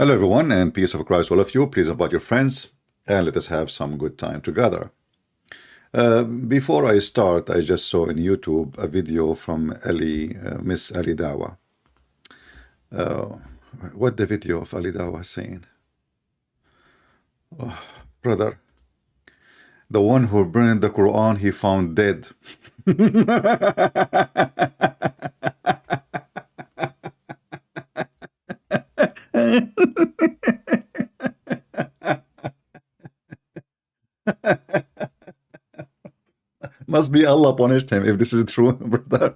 Hello, everyone, and peace of Christ, all of you. Please invite your friends and let us have some good time together. Before I start, I just saw on YouTube a video from Miss Ali Dawa. What the video of Ali Dawa saying? Oh, brother, the one who burned the Quran, he found dead. Must be Allah punished him if this is true, brother.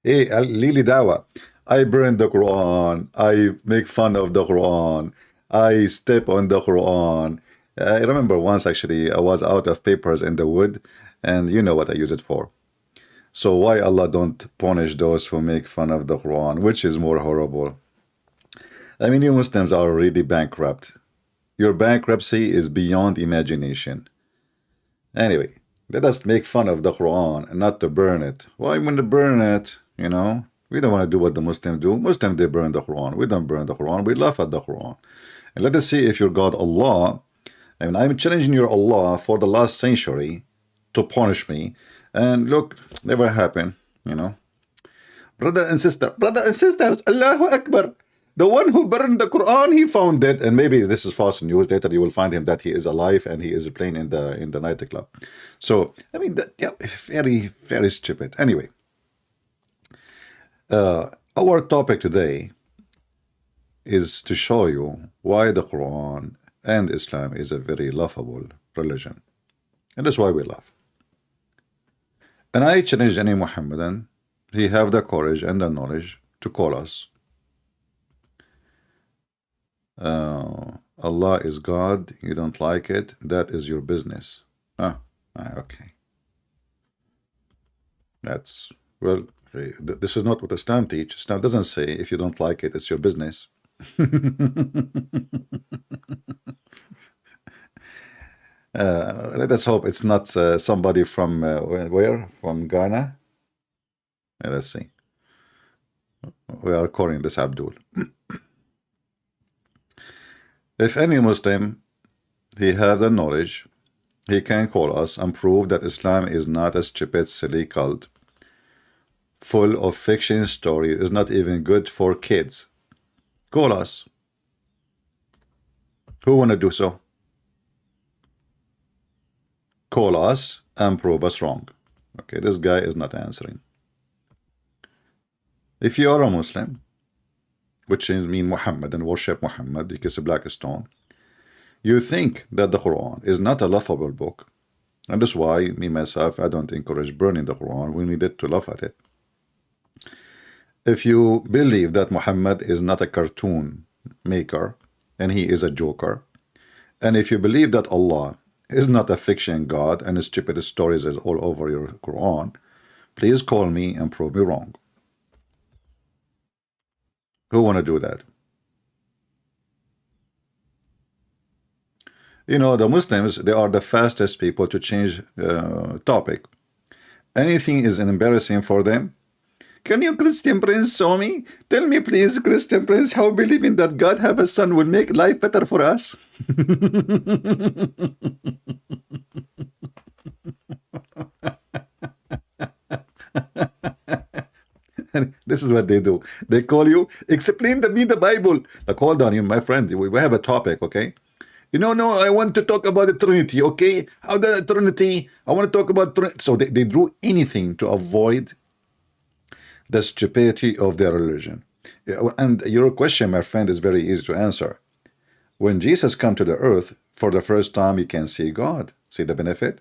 Hey, Lili Dawa, I burn the Quran. I make fun of the Quran. I step on the Quran. I remember once actually I was out of papers in the wood, and you know what I use it for. So why Allah don't punish those who make fun of the Quran? Which is more horrible? I mean, you Muslims are already bankrupt. Your bankruptcy is beyond imagination. Anyway, let us make fun of the Quran and not to burn it. Why want to burn it? You know, we don't want to do what the Muslims do. Muslims, they burn the Quran. We don't burn the Quran. We laugh at the Quran. And let us see if your God Allah, I mean, I'm challenging your Allah for the last century to punish me. And look, never happened, you know. Brother and sisters, Allahu Akbar. The one who burned the Quran, he found it, and maybe this is false news. Later, you will find him that he is alive and he is playing in the nightclub. So, I mean, yeah, very stupid. Anyway, our topic today is to show you why the Quran and Islam is a very laughable religion, and that's why we laugh. And I challenge any Muhammadan, he have the courage and the knowledge to call us. Allah is God, you don't like it, that is your business. Okay. That's, well, this is not what Islam teaches. Islam doesn't say if you don't like it, it's your business. Let us hope it's not somebody from, where? From Ghana? Let's see. We are calling this Abdul. If any Muslim, he has the knowledge, he can call us and prove that Islam is not a stupid, silly cult, full of fiction stories, is not even good for kids. Call us. Who want to do so? Call us and prove us wrong. Okay, this guy is not answering. If you are a Muslim, which mean Muhammad and worship Muhammad, because a black stone, you think that the Quran is not a laughable book, and that's why me myself, I don't encourage burning the Quran. We needed to laugh at it. If you believe that Muhammad is not a cartoon maker and he is a joker, and if you believe that Allah is not a fiction God and stupid stories is all over your Quran, please call me and prove me wrong. Who want to do that? You know, the Muslims, they are the fastest people to change topic. Anything is embarrassing for them. Can you, Christian Prince, show me? Tell me, please, Christian Prince, how believing that God have a son will make life better for us? And this is what they do. They call you, explain me the Bible. Like, hold on, you, my friend, we have a topic, okay? You know, no, I want to talk about the Trinity, okay? How the Trinity, I want to talk about Trinity. So they do anything to avoid the stupidity of their religion. And your question, my friend, is very easy to answer. When Jesus come to the earth, for the first time, you can see God. See the benefit?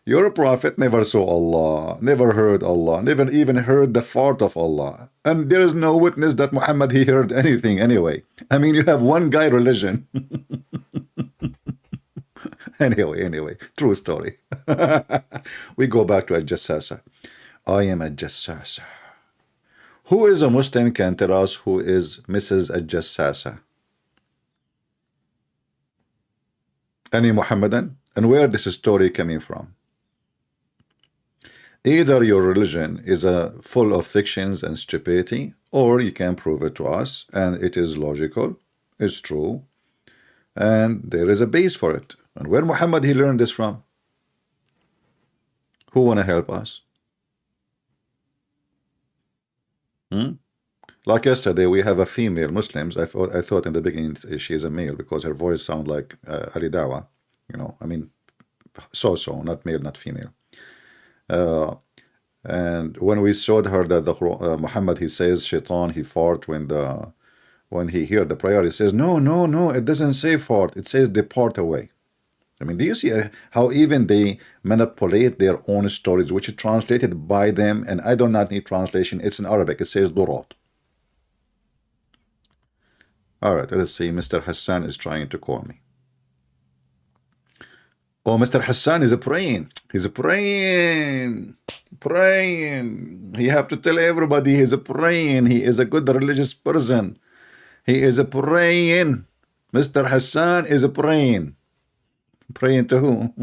Your prophet never saw Allah, never heard Allah, never even heard the fart of Allah. And there is no witness that Muhammad, he heard anything anyway. I mean, you have one guy religion. Anyway, true story. We go back to a Jassasah. I am a Jassasah. Who is a Muslim can tell us who is Mrs. Jassasah? Any Muhammadan? And where this story coming from? Either your religion is full of fictions and stupidity, or you can prove it to us, and it is logical, it's true, and there is a base for it. And where Muhammad he learned this from? Who want to help us? Like yesterday, we have a female Muslims. I thought in the beginning she is a male because her voice sounds like Ali Dawa. I mean, so, not male, not female. And when we showed her that the Muhammad, he says, Shaitan, he fart when he hear the prayer, he says, no, it doesn't say fart. It says depart away. I mean, do you see how even they manipulate their own stories, which is translated by them, and I do not need translation. It's in Arabic. It says durat. All right, let's see. Mr. Hassan is trying to call me. Oh, Mr. Hassan is praying. He's praying. He have to tell everybody he's praying. He is a good religious person. He is praying. Mr. Hassan is praying. Praying to who?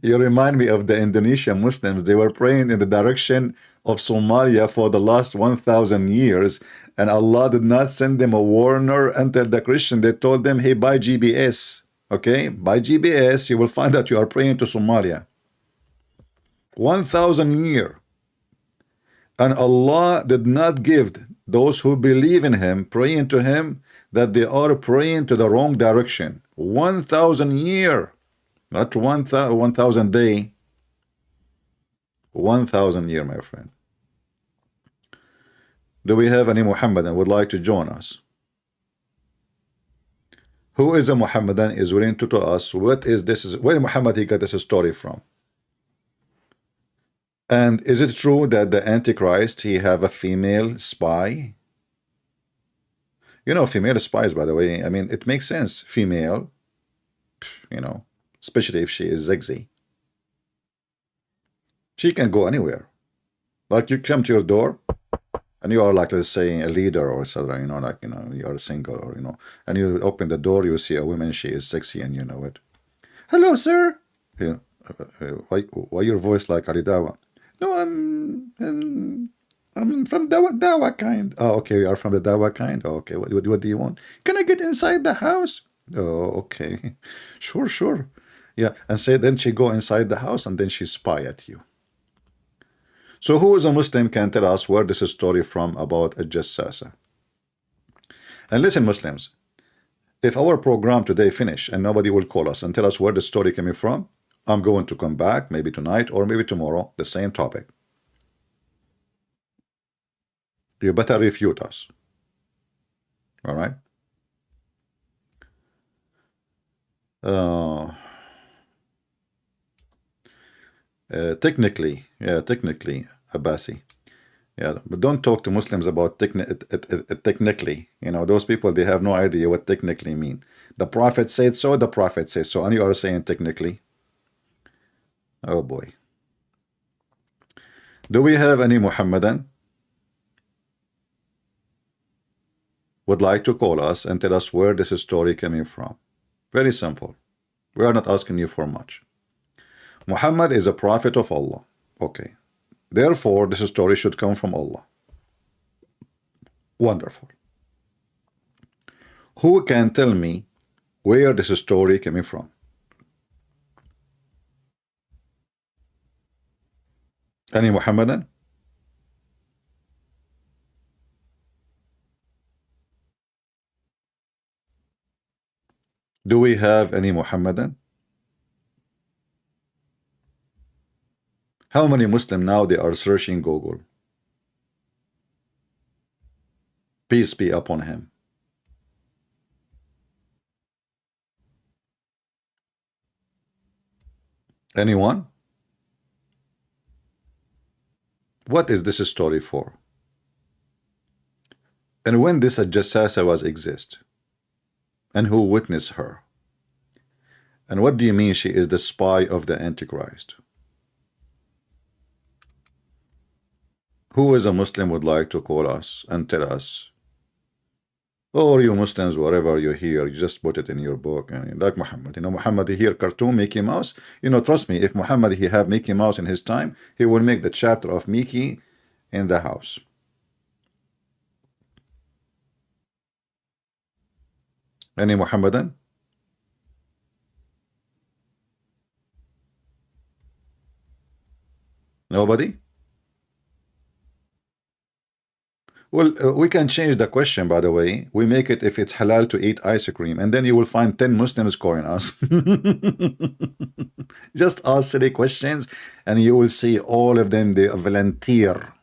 You remind me of the Indonesian Muslims. They were praying in the direction of Somalia for the last 1,000 years, and Allah did not send them a warner until the Christian. They told them, hey, buy GBS. Okay, by GBS, you will find that you are praying to Somalia. 1,000 years. And Allah did not give those who believe in Him, praying to Him, that they are praying to the wrong direction. 1,000 years. Not 1,000 day. 1,000 years, my friend. Do we have any Muhammadan would like to join us? Who is a Muhammadan is willing to tell us what is this? Where Muhammad he got this story from? And is it true that the Antichrist he have a female spy? Female spies, by the way. I mean, it makes sense. Female, especially if she is sexy. She can go anywhere. Like you come to your door, and you are like, let's say, a leader or something, you are single, or and you open the door, you see a woman, she is sexy, and you know it. Hello, sir. Why your voice like Ali Dawa? No, I'm from Dawa kind. Oh, okay, you are from the Dawa kind. Oh, okay, what do you want? Can I get inside the house? Oh, okay, sure. Yeah, and then she go inside the house, and then she spy at you. So who is a Muslim can tell us where this is story from about a Jassasah? And listen, Muslims, if our program today finish and nobody will call us and tell us where the story coming from, I'm going to come back maybe tonight or maybe tomorrow, the same topic. You better refute us. All right? Technically, Abbasi. Yeah, but don't talk to Muslims about technically. Those people, they have no idea what technically mean. The Prophet said so, the Prophet says so, and you are saying technically. Oh boy. Do we have any Muhammadan would like to call us and tell us where this story coming from? Very simple. We are not asking you for much. Muhammad is a prophet of Allah. Okay. Therefore, this story should come from Allah. Wonderful. Who can tell me where this story coming from? Any Muhammadan? Do we have any Muhammadan? How many Muslims now they are searching Google? Peace be upon him. Anyone? What is this story for? And when this Jassasah was exist? And who witnessed her? And what do you mean she is the spy of the Antichrist? Who is a Muslim would like to call us and tell us Or you Muslims, whatever you hear, you just put it in your book. I mean, like Muhammad, Muhammad here, cartoon, Mickey Mouse. Trust me, if Muhammad he have Mickey Mouse in his time, he will make the chapter of Mickey in the house. Any Muhammadan? Nobody? Well, we can change the question, by the way. We make it if it's halal to eat ice cream, and then you will find 10 Muslims calling us. Just ask silly questions, and you will see all of them, they volunteer.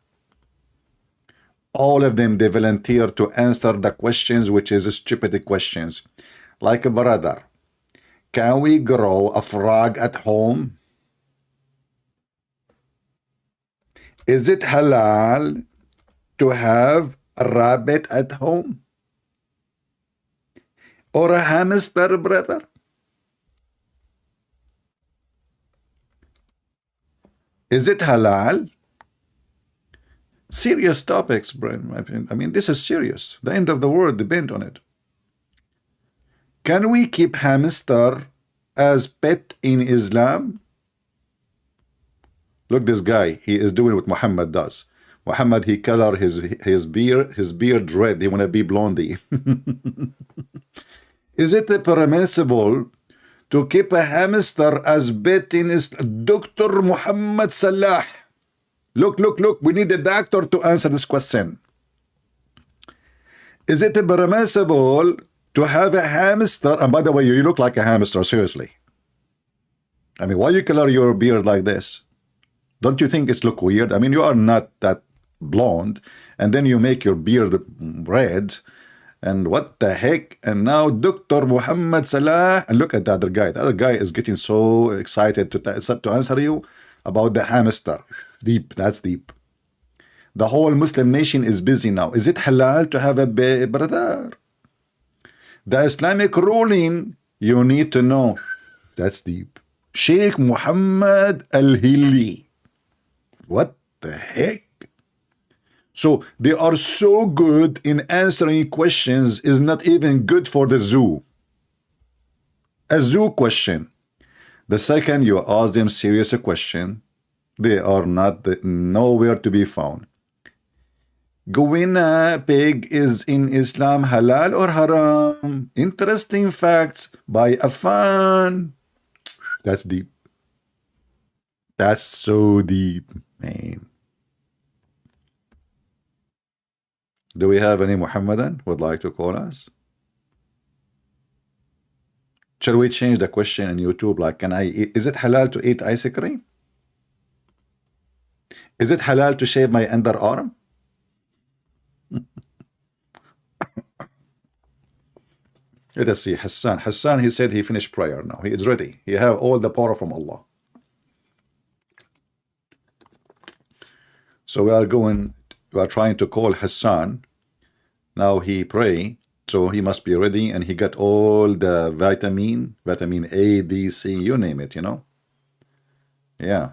All of them, they volunteer to answer the questions, which is stupid questions. Like, brother, can we grow a frog at home? Is it halal to have a rabbit at home? Or a hamster, brother? Is it halal? Serious topics, Brian. I mean, this is serious. The end of the world depends on it. Can we keep hamster as pet in Islam? Look, this guy, he is doing what Muhammad does. Muhammad, he color his beard red. He wanna be blondie. Is it permissible to keep a hamster as pet in Islam? Dr. Muhammad Salah. Look. We need a doctor to answer this question. Is it permissible to have a hamster? And by the way, you look like a hamster, seriously. I mean, why you color your beard like this? Don't you think it's look weird? I mean, you are not that blonde, and then you make your beard red, and what the heck? And now Dr. Muhammad Salah, and look at the other guy. The other guy is getting so excited to answer you about the hamster. Deep, that's deep. The whole Muslim nation is busy now. Is it halal to have a baby, brother? The Islamic ruling, you need to know. That's deep. Sheikh Muhammad Al-Hilli. What the heck? So they are so good in answering questions is not even good for the zoo. A zoo question. The second you ask them serious a question, they are nowhere to be found. Guinea pig is in Islam halal or haram? Interesting facts by Afan. That's deep. That's so deep, man. Do we have any Muhammadan would like to call us? Shall we change the question in YouTube? Like, is it halal to eat ice cream? Is it halal to shave my underarm? Let us see. Hassan, he said he finished prayer now. He is ready. He have all the power from Allah. So we are trying to call Hassan. Now he pray, so he must be ready, and he got all the vitamin A, D, C, you name it, Yeah.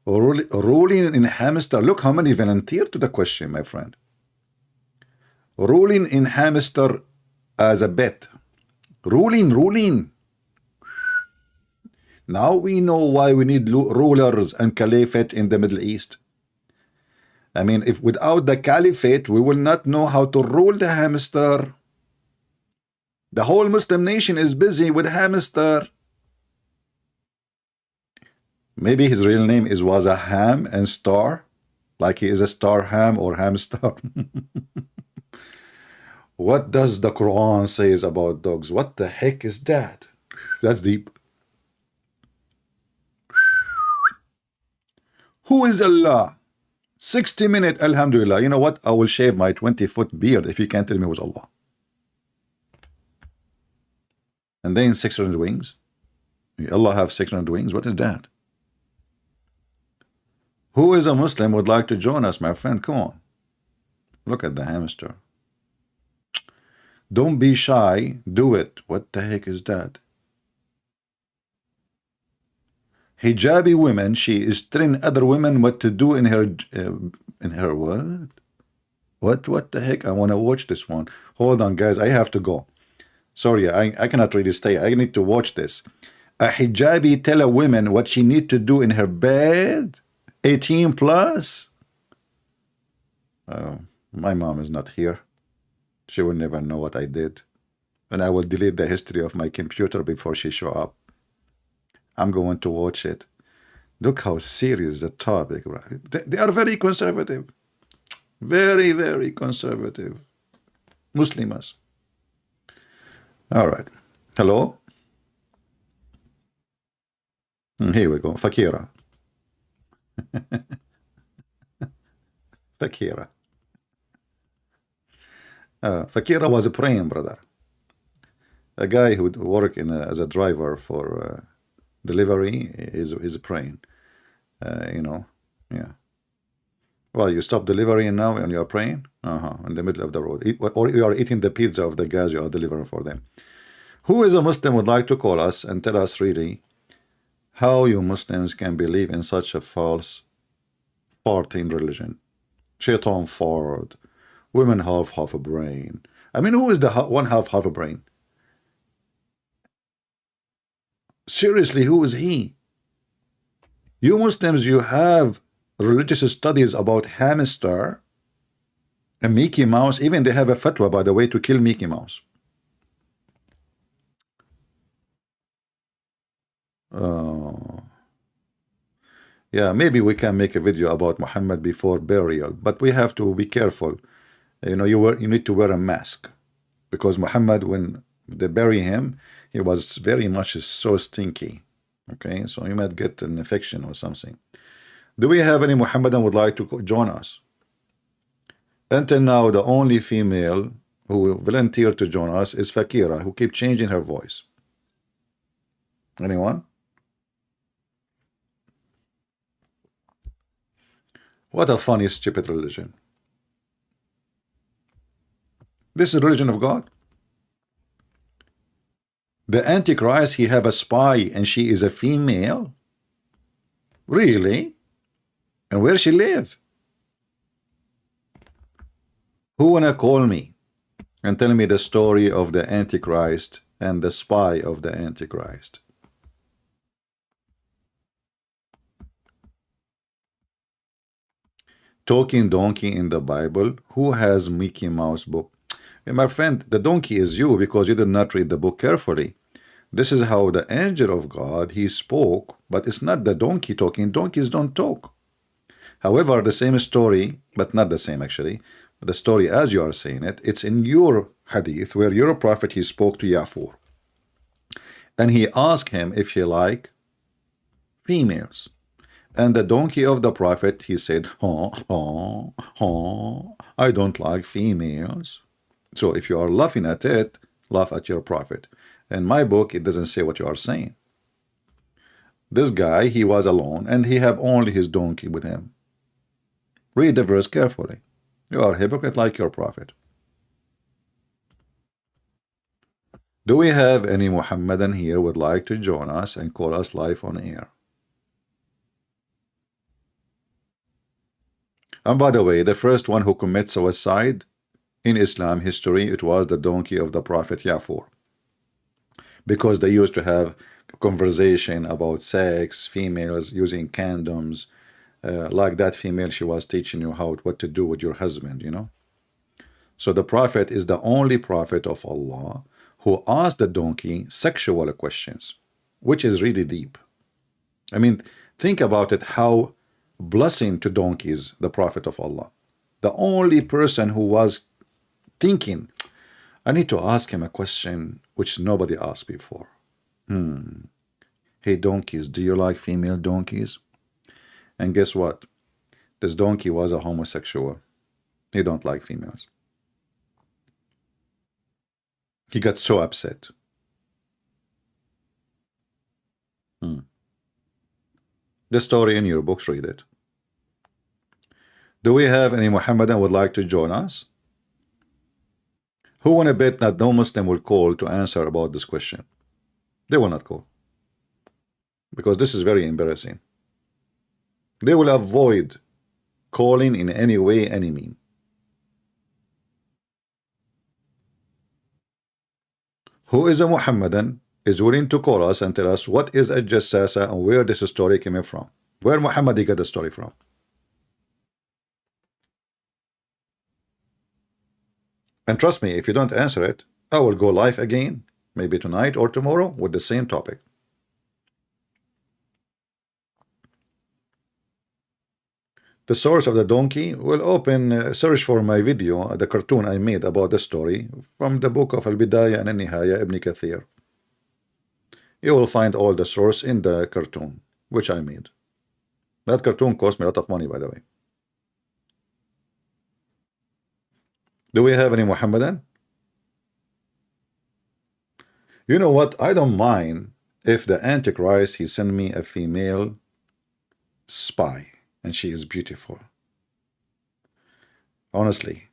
Ruling in hamster. Look how many volunteer to the question, my friend. Ruling in hamster as a bet. Ruling. Now we know why we need rulers and caliphate in the Middle East. I mean, if without the caliphate, we will not know how to rule the hamster. The whole Muslim nation is busy with hamster. Maybe his real name was a ham and star, like he is a star ham or hamster. What does the Quran says about dogs? What the heck is that? That's deep. Who is Allah? 60-minute, alhamdulillah. You know what? I will shave my 20-foot beard if you can't tell me it was Allah. And then 600 wings. Allah have 600 wings. What is that? Who is a Muslim would like to join us, my friend? Come on. Look at the hamster. Don't be shy. Do it. What the heck is that? Hijabi women, she is telling other women what to do in her what? What the heck? I want to watch this one. Hold on, guys. I have to go. Sorry, I cannot really stay. I need to watch this. A hijabi tell a woman what she need to do in her bed? 18 plus? My mom is not here. She will never know what I did. And I will delete the history of my computer before she show up. I'm going to watch it. Look how serious the topic, right? They are very conservative. Very, very conservative. Muslims. All right. Hello? Here we go. Fakira. Fakira. Fakira was a praying brother. A guy who would work as a driver for delivery is praying. Yeah. Well, you stop delivering now and you're praying? In the middle of the road. Or you are eating the pizza of the guys you are delivering for them. Who is a Muslim would like to call us and tell us really how you Muslims can believe in such a false farting religion? Shaitan fart. Women have half a brain. I mean, who is the one half a brain? Seriously, who is he? You Muslims, you have religious studies about hamster and Mickey Mouse. Even they have a fatwa, by the way, to kill Mickey Mouse. Yeah, maybe we can make a video about Muhammad before burial, but we have to be careful. You need to wear a mask, because Muhammad, when they bury him, he was very much so stinky. Okay, so you might get an infection or something. Do we have any Muhammadan would like to join us? Until now, the only female who volunteered to join us is Fakira, who keeps changing her voice. Anyone? What a funny, stupid religion. This is religion of God. The Antichrist, he have a spy and she is a female? Really? And where she live? Who wanna call me and tell me the story of the Antichrist and the spy of the Antichrist? Talking donkey in the Bible. Who has Mickey Mouse book? My friend, the donkey is you, because you did not read the book carefully. This is how the angel of God, he spoke, but it's not the donkey talking. Donkeys don't talk. However, the same story, but not the same actually, the story as you are saying it, it's in your hadith where your prophet, he spoke to Yafur. And he asked him if he like females. And the donkey of the prophet, he said, I don't like females. So if you are laughing at it, laugh at your prophet. In my book, it doesn't say what you are saying. This guy, he was alone, and he have only his donkey with him. Read the verse carefully. You are a hypocrite like your prophet. Do we have any Muhammadan here would like to join us and call us live on air? And by the way, the first one who commits suicide in Islam history, it was the donkey of the prophet Yafur. Because they used to have conversation about sex, females using condoms, like that female, she was teaching you what to do with your husband, you know. So the prophet is the only prophet of Allah who asked the donkey sexual questions, which is really deep. I mean, think about it, how blessing to donkeys, the prophet of Allah. The only person who was thinking, I need to ask him a question which nobody asked before. Hey donkeys, do you like female donkeys? And guess what? This donkey was a homosexual. He don't like females. He got so upset. The story in your books, read it. Do we have any Muhammadan would like to join us? Who want to bet that no Muslim will call to answer about this question? They will not call, because this is very embarrassing. They will avoid calling in any way, any mean. who is a Muhammadan is willing to call us and tell us what is a Jassasah and where this story came from. Where Muhammad got the story from? And trust me, if you don't answer it, I will go live again, maybe tonight or tomorrow, with the same topic. The source of the donkey will open, search for my video, the cartoon I made about the story from the book of Al-Bidayah and Al-Nihaya, Ibn Kathir. You will find all the source in the cartoon, which I made. That cartoon cost me a lot of money, by the way. Do we have any Muhammadan? You know what? I don't mind if the Antichrist, he send me a female spy and she is beautiful. Honestly.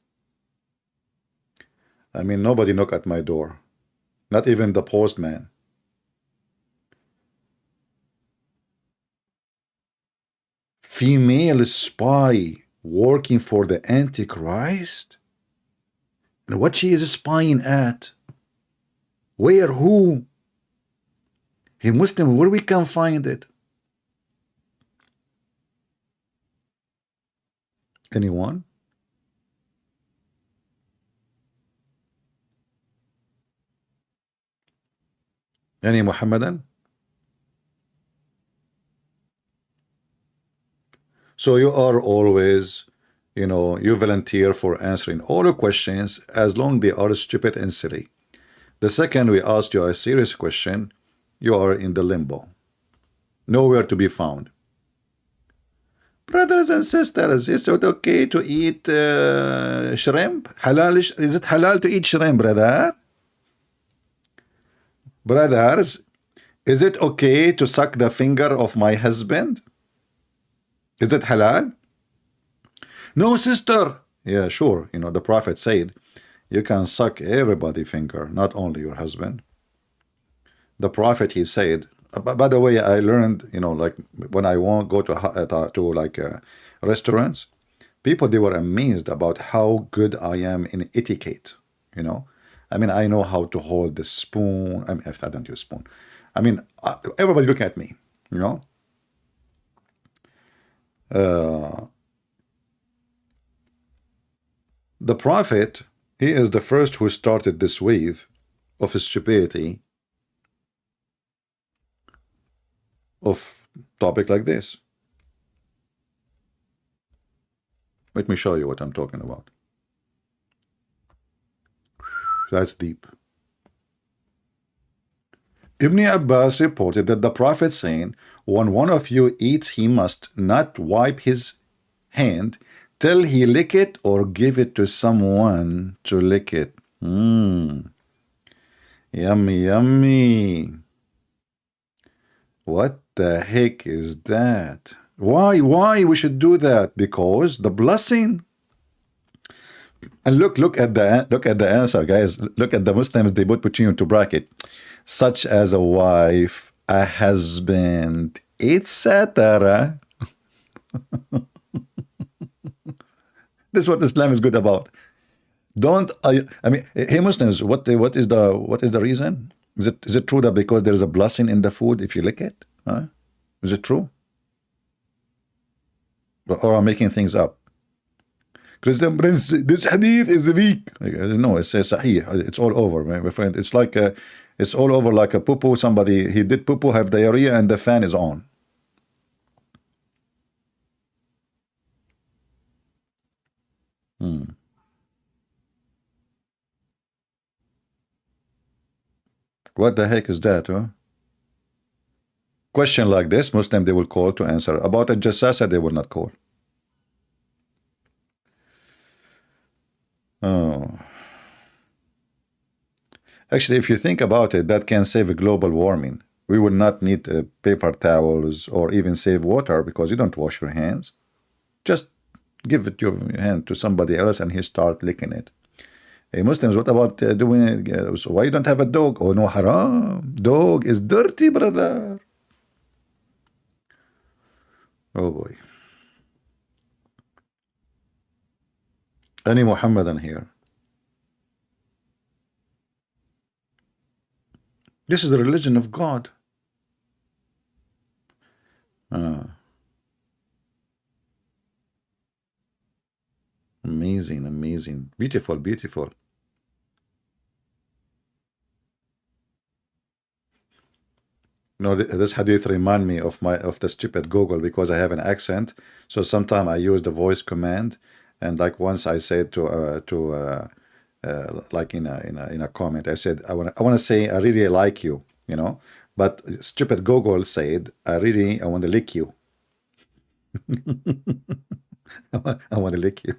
I mean, nobody knock at my door. Not even the postman. Female spy working for the Antichrist? And what she is spying at? Where? Who? He Muslim, where we can find it? Anyone? Any Muhammadan? So you are always, you know, you volunteer for answering all the questions as long they are stupid and silly. The second we ask you a serious question, you are in the limbo. Nowhere to be found. Brothers and sisters, is it okay to eat shrimp? Halal? Is it halal to eat shrimp, brother? Brothers, is it okay to suck the finger of my husband? Is it halal? No, sister. Yeah, sure. You know, the Prophet said, you can suck everybody's finger, not only your husband. The Prophet, he said, by the way, I learned, you know, like when I won't go to restaurants, people, they were amazed about how good I am in etiquette, you know. I mean, I know how to hold the spoon. I mean, if I don't use spoon. I mean, everybody look at me, you know. The Prophet, he is the first who started this wave of stupidity of topic like this. Let me show you what I'm talking about. That's deep. Ibn Abbas reported that the Prophet saying, when one of you eats, he must not wipe his hand till he lick it or give it to someone to lick it. Yummy, yummy. What the heck is that? Why we should do that? Because the blessing. And look at the answer, guys. Look at the Muslims, they put between into bracket, such as a wife, a husband, etc. This is what Islam is good about. Don't I mean, hey Muslims, what is the reason? Is it true that because there is a blessing in the food if you lick it? Huh? Is it true? Or I'm making things up? Christian Prince, this hadith is weak. No, it's sahih. It's all over, my friend. It's like it's all over like a poo-poo. Somebody, he did poo-poo, have diarrhea, and the fan is on. What the heck is that, huh? Question like this, Muslim, they will call to answer. About a Jassasah, they will not call. Oh. Actually, if you think about it, that can save global warming. We will not need paper towels or even save water because you don't wash your hands. Just give it your hand to somebody else and he start licking it. Hey, Muslims, what about doing it? So why you don't have a dog? Oh no, haram. Dog is dirty, brother. Oh boy. Any Muhammadan here? This is the religion of God. Amazing, amazing, beautiful, beautiful. You know, this hadith remind me of the stupid Google because I have an accent. So sometimes I use the voice command, and like once I said like in a comment, I said I want to say I really like you, you know, but stupid Google said I want to lick you. I want to lick you.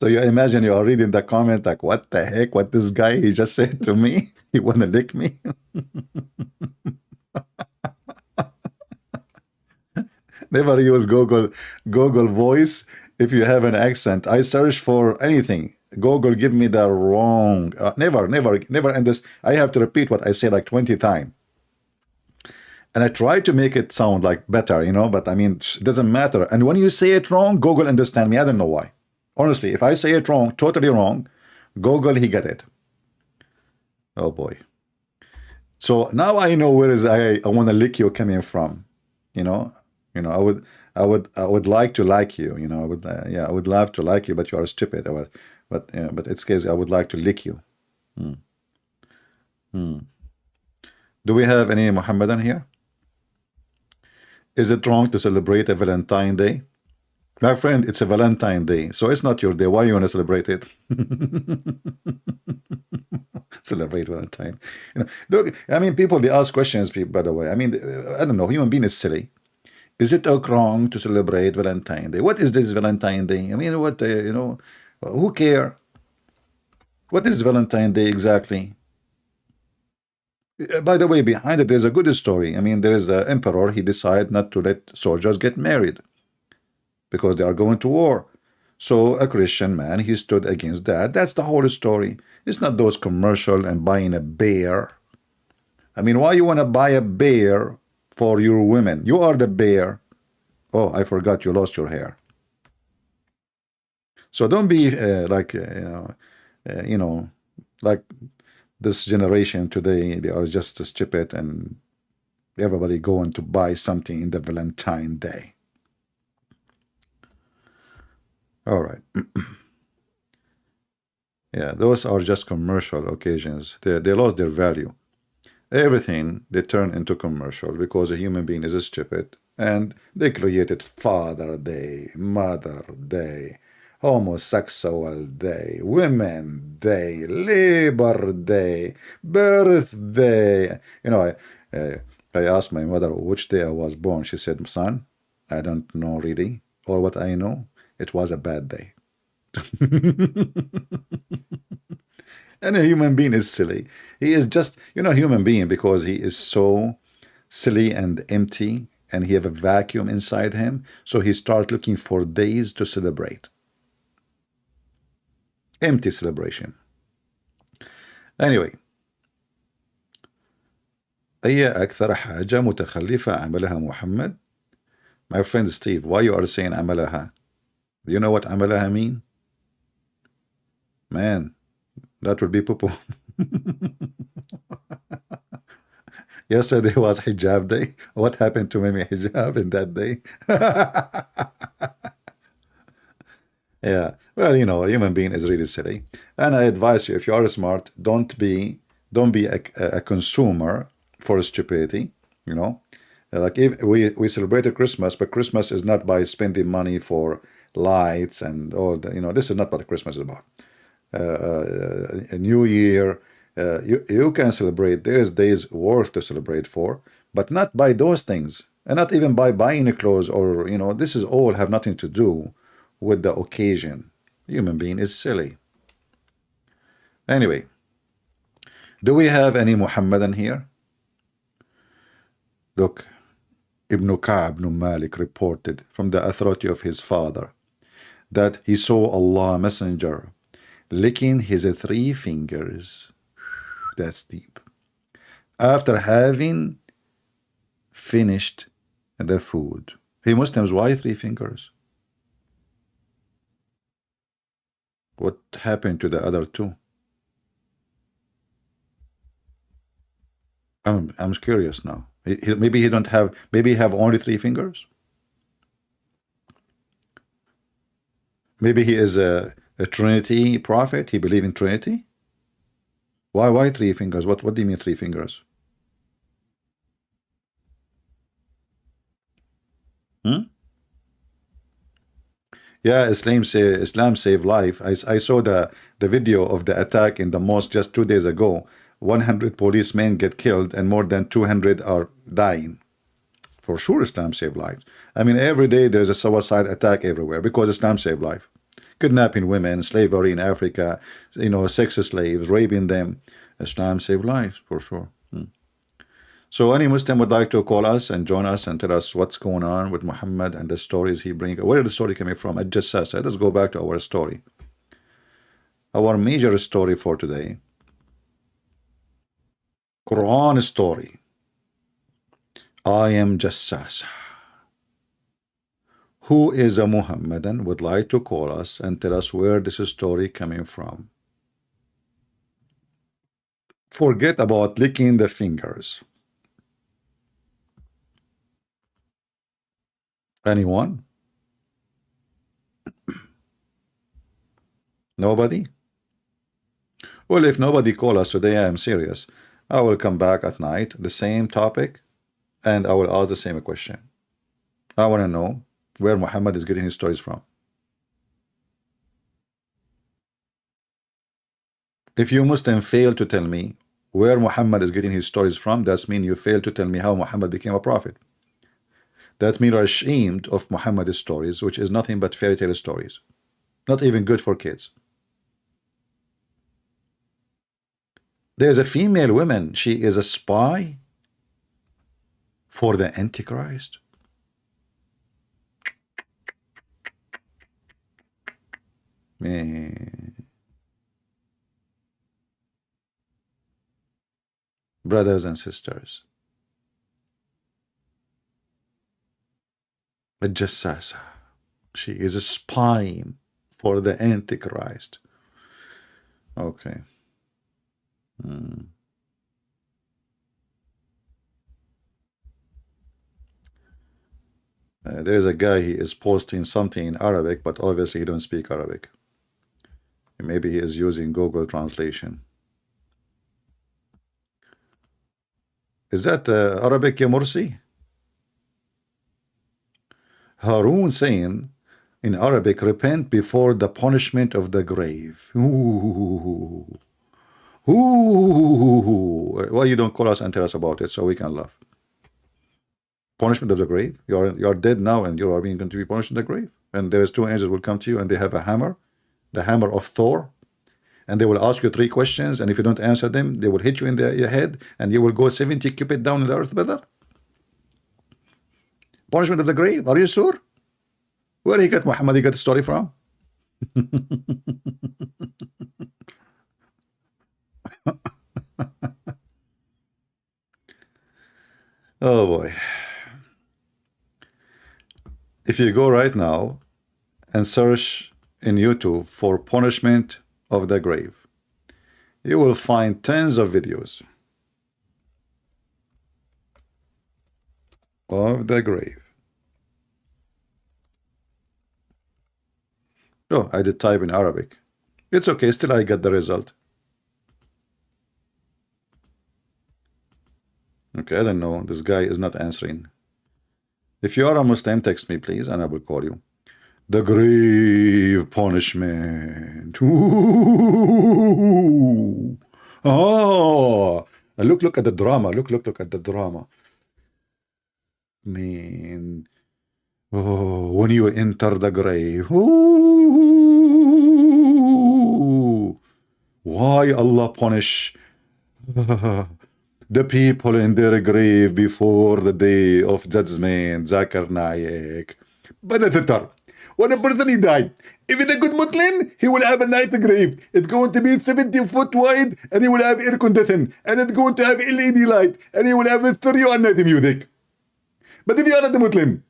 So you imagine you are reading the comment like, what the heck? What this guy he just said to me? He want to lick me? Never use Google Voice if you have an accent. I search for anything. Google give me the wrong. Never. And this I have to repeat what I say like 20 times. And I try to make it sound like better, you know. But I mean, it doesn't matter. And when you say it wrong, Google understand me. I don't know why. Honestly, if I say it wrong, totally wrong, Google he get it. Oh boy. So now I know where is I want to lick you coming from, you know. I would like to like you, you know. I would yeah, I would love to like you, but you are stupid. But it's case I would like to lick you. Do we have any Muhammadan here? Is it wrong to celebrate a Valentine Day? My friend, it's a Valentine Day, so it's not your day. Why you want to celebrate it? Celebrate Valentine. You know, look, I mean, people they ask questions. By the way, I mean, I don't know. Human being is silly. Is it wrong to celebrate Valentine Day? What is this Valentine Day? I mean, what you know? Who care? What is Valentine Day exactly? By the way, behind it, there's a good story. I mean, there is an emperor. He decided not to let soldiers get married because they are going to war. So a Christian man, he stood against that. That's the whole story. It's not those commercial and buying a bear. I mean, why you want to buy a bear for your women? You are the bear. Oh, I forgot you lost your hair. So don't be you know, like this generation today. They are just stupid and everybody going to buy something in the Valentine Day. All right. Yeah, those are just commercial occasions. They lost their value. Everything they turn into commercial because a human being is stupid. And they created Father Day, Mother Day, Homosexual Day, Women Day, Labor Day, Birthday. You know, I asked my mother which day I was born. She said, son, I don't know really. Or what I know, it was a bad day. And a human being is silly. He is just, you know, human being because he is so silly and empty and he have a vacuum inside him. So he start looking for days to celebrate. Empty celebration. Anyway. أي أكثر حاجة متخلفة عملها محمد? My friend Steve, why you are saying عملها? Do you know what عملها mean? Man, that would be poo-poo. Yesterday was hijab day. What happened to Mimi hijab in that day? Yeah, well, you know, a human being is really silly. And I advise you, if you are smart, don't be a consumer for stupidity, you know. Like if we celebrated Christmas, but Christmas is not by spending money for lights and all the, you know, this is not what Christmas is about. A new year, you can celebrate. There's days worth to celebrate for, but not by those things, and not even by buying clothes or, you know, this is all have nothing to do with the occasion. Human being is silly. Anyway, do we have any Muhammadan here? Look, Ibn Ka'b ibn Malik reported from the authority of his father that he saw Allah Messenger licking his 3 fingers. That's deep. After having finished the food. Hey Muslims, why 3 fingers? What happened to the other 2? I'm curious now. Maybe he don't have. Maybe he have only 3 fingers. Maybe he is a Trinity prophet. He believe in Trinity. Why 3 fingers? What do you mean 3 fingers? Hmm? Yeah, Islam save life. I saw the video of the attack in the mosque just 2 days ago. 100 policemen get killed and more than 200 are dying. For sure, Islam save lives. I mean, every day there's a suicide attack everywhere because Islam save life. Kidnapping women, slavery in Africa, sex slaves, raping them. Islam save lives for sure. So any Muslim would like to call us and join us and tell us what's going on with Muhammad and the stories he brings. Where is the story coming from? At Jassasah. Let's go back to our story. Our major story for today. Quran story. I am Jassasah. Who is a Muhammadan would like to call us and tell us where this story coming from. Forget about licking the fingers. Anyone? Nobody? Well, if nobody call us today, I am serious. I will come back at night, the same topic, and I will ask the same question. I want to know where Muhammad is getting his stories from. If you Muslim fail to tell me where Muhammad is getting his stories from, that means you fail to tell me how Muhammad became a prophet. That means you're ashamed of Muhammad's stories, which is nothing but fairy tale stories. Not even good for kids. There's a female woman. She is a spy for the Antichrist. Man. Brothers and sisters, a Jassasah, she is a spy for the Antichrist. Okay. There's a guy, he is posting something in Arabic, but obviously he don't speak Arabic. Maybe he is using Google translation. Is that Arabic, ya Mursi? Harun saying in Arabic, repent before the punishment of the grave. Ooh. Ooh. Why you don't call us and tell us about it so we can laugh? Punishment of the grave? You are dead now and you are being going to be punished in the grave. And there is 2 angels will come to you and they have a hammer, the hammer of Thor, and they will ask you 3 questions, and if you don't answer them, they will hit you in your head, and you will go 70 cubits down in the earth, brother. Punishment of the grave? Are you sure? Where he got Muhammad? He got the story from? Oh boy. If you go right now and search in YouTube for punishment of the grave, you will find tons of videos of the grave. Oh, I did type in Arabic. It's okay, still I get the result. Okay, I don't know. This guy is not answering. If you are a Muslim, text me, please, and I will call you. The grave punishment. Ooh. Oh, look at the drama. Look at the drama. Man. Oh, when you enter the grave. Ooh. Why Allah punish the people in their grave before the day of judgment? Zakar Naik. But when a person he died, if it's a good Muslim, he will have a nice grave. It's going to be 70 foot wide, and he will have air conditioning, and it's going to have LED light, and he will have a stereo and night music. But if you are not a Muslim,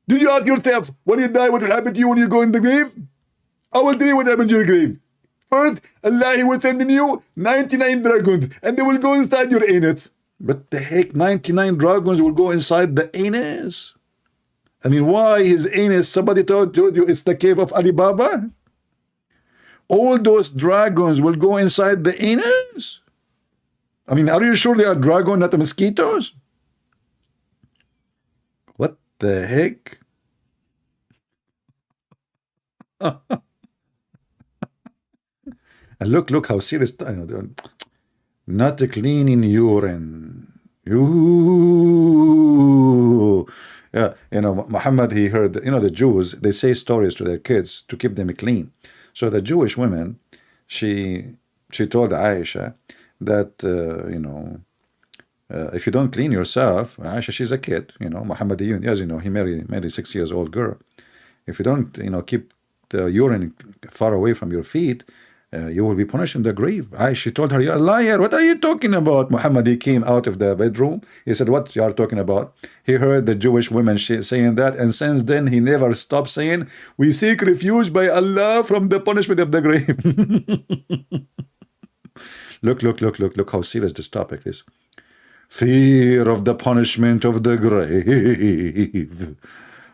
did you ask yourself, when you die, what will happen to you when you go in the grave? I will tell you what happened to your grave. First, Allah will send in you 99 dragons, and they will go inside your anus. But the heck, 99 dragons will go inside the anus? I mean, why his anus? Somebody told you it's the cave of Alibaba? All those dragons will go inside the anus? I mean, are you sure they are dragons, not mosquitoes? What the heck? And look how serious. Not cleaning urine. Ooh. Yeah, Muhammad, he heard, the Jews, they say stories to their kids to keep them clean. So the Jewish woman, she told Aisha that, if you don't clean yourself, Aisha, she's a kid, Muhammad, as you know, he married a 6 years old girl. If you don't, keep the urine far away from your feet, you will be punished in the grave. She told her, you're a liar. What are you talking about? Muhammad, he came out of the bedroom. He said, what you are talking about? He heard the Jewish women saying that, and since then he never stopped saying, we seek refuge by Allah from the punishment of the grave. Look how serious this topic is. Fear of the punishment of the grave.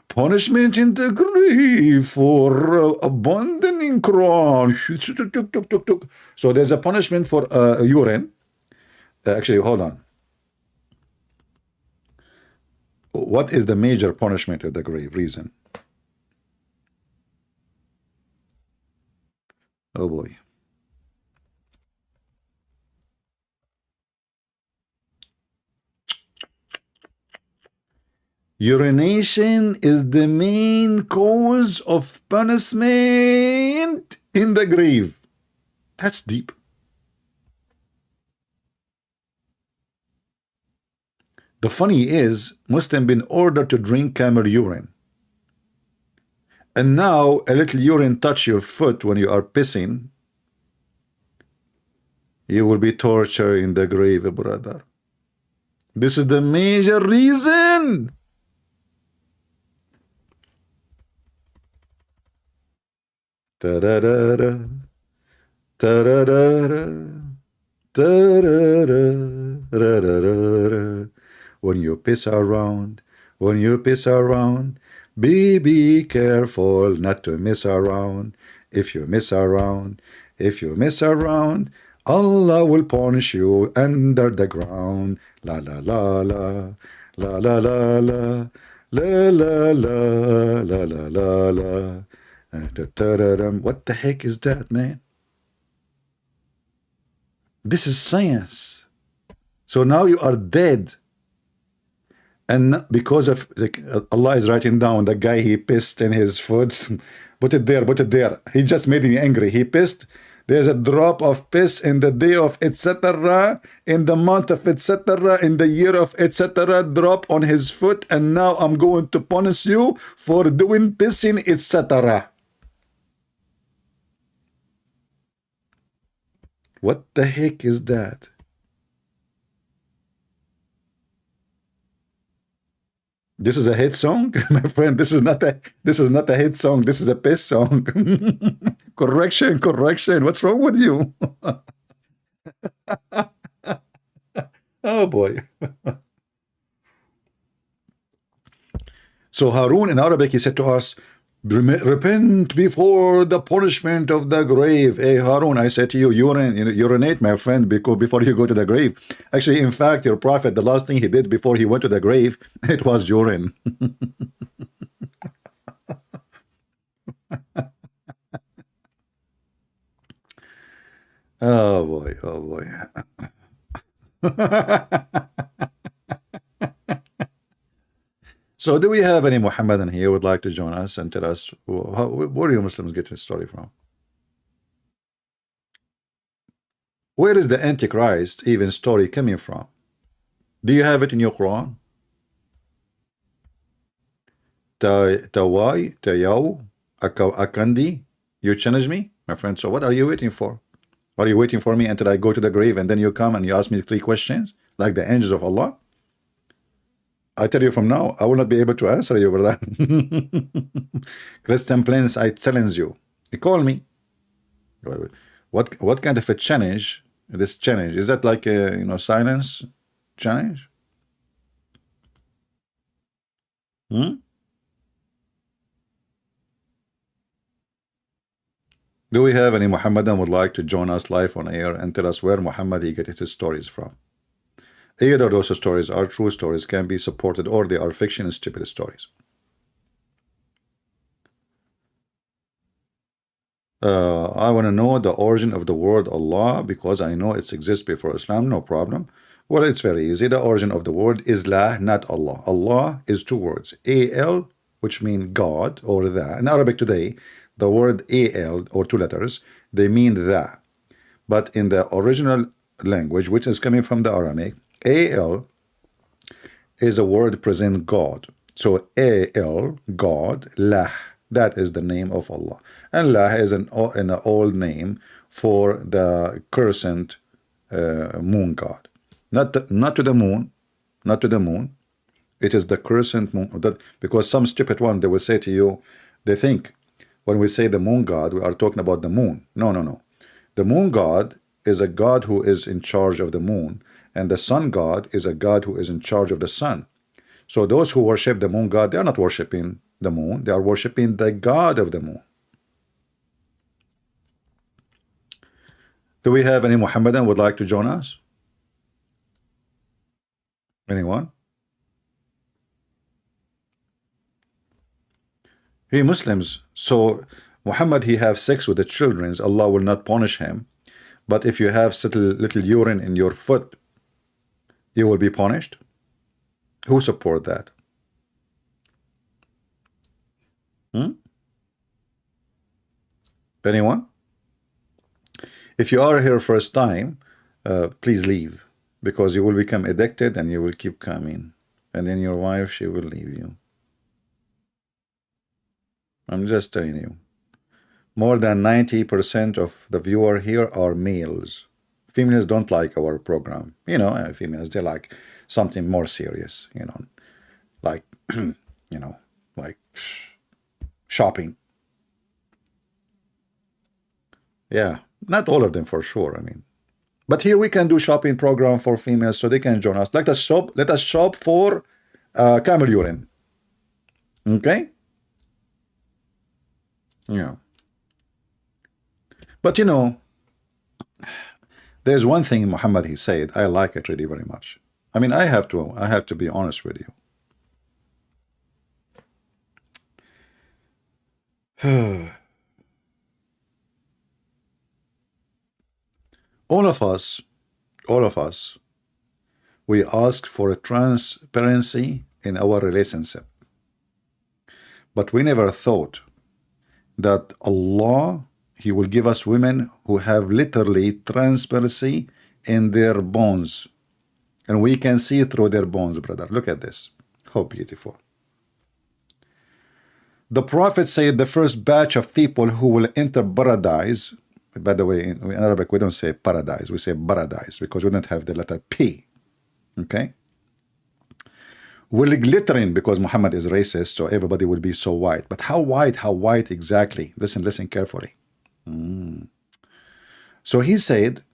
Punishment in the grave for abandoning Quran. So there's a punishment for urine. Actually, hold on. What is the major punishment of the grave? Reason. Oh boy. Urination is the main cause of punishment in the grave. That's deep. The funny is, Muslim been ordered to drink camel urine. And now a little urine touch your foot when you are pissing, you will be tortured in the grave, brother. This is the major reason. Ta-da-da-da, ta-da-da-da, ta-da-da-da-da-da-da. When you piss around, be careful not to miss around. If you miss around, Allah will punish you under the ground. La la la la, la la la la, la la la, la la la la. What the heck is that, man? This is science. So now you are dead. And because of Allah is writing down the guy, he pissed in his foot. Put it there. He just made me angry. He pissed. There's a drop of piss in the day of etc., in the month of etc., in the year of etc., drop on his foot, and now I'm going to punish you for doing pissing etc. What the heck is that? This is a hit song, my friend. This is not a hit song. This is a piss song. Correction. What's wrong with you? Oh boy. So Harun in Arabic, he said to us, repent before the punishment of the grave. Hey Harun, I said to you, urinate, my friend, before you go to the grave. Actually, in fact, your prophet, the last thing he did before he went to the grave, it was urine. Oh boy. So do we have any Muhammadan here who would like to join us and tell us where do you Muslims get this story from? Where is the Antichrist even story coming from? Do you have it in your Quran? Tawai, Tayaw, Akandi, you challenge me, my friend. So what are you waiting for? Are you waiting for me until I go to the grave and then you come and you ask me 3 questions like the angels of Allah? I tell you from now, I will not be able to answer you, brother. Christian Prince, I challenge you. You call me. What kind of a challenge? This challenge, is that like a silence Challenge? Hmm? Do we have any Muhammadan would like to join us live on air and tell us where Muhammad he gets his stories from? Either those stories are true stories, can be supported, or they are fiction and stupid stories. I want to know the origin of the word Allah because I know it exists before Islam. No problem. Well, it's very easy. The origin of the word is La, not Allah. Allah is two words. Al, which mean God or the. In Arabic today, the word Al or two letters, they mean the. But in the original language, which is coming from the Aramaic, Al is a word present God. So Al, God, Lah, that is the name of Allah. And Lah is an old name for the crescent moon god. Not to the moon, not to the moon. It is the crescent moon. Because some stupid one, they will say to you, they think when we say the moon god, we are talking about the moon. No, no, no. The moon god is a god who is in charge of the moon, and the sun god is a god who is in charge of the sun. So those who worship the moon god, they are not worshiping the moon, they are worshiping the god of the moon. Do we have any Muhammadan would like to join us? Anyone? He Muslims, so Muhammad he have sex with the children, Allah will not punish him. But if you have little urine in your foot, you will be punished. Who support that? Anyone? If you are here first time, please leave, because you will become addicted and you will keep coming, and then your wife, she will leave you. I'm just telling you. More than 90% of the viewer here are males. Females don't like our program. You know, females, they like something more serious, you know, like, you know, like shopping. Yeah, not all of them for sure, I mean. But here we can do shopping program for females so they can join us. Let us shop for camel urine. Okay? Yeah. But you know, there's one thing Muhammad he said, I like it really very much. I mean, I have to be honest with you. All of us, we ask for a transparency in our relationship. But we never thought that Allah, He will give us women who have literally transparency in their bones. And we can see through their bones, brother. Look at this. How beautiful. The Prophet said the first batch of people who will enter paradise. By the way, in Arabic, we don't say paradise. We say paradise because we don't have the letter P. Okay? Will glittering, because Muhammad is racist, so everybody will be so white. But how white? How white exactly? Listen carefully. So he said,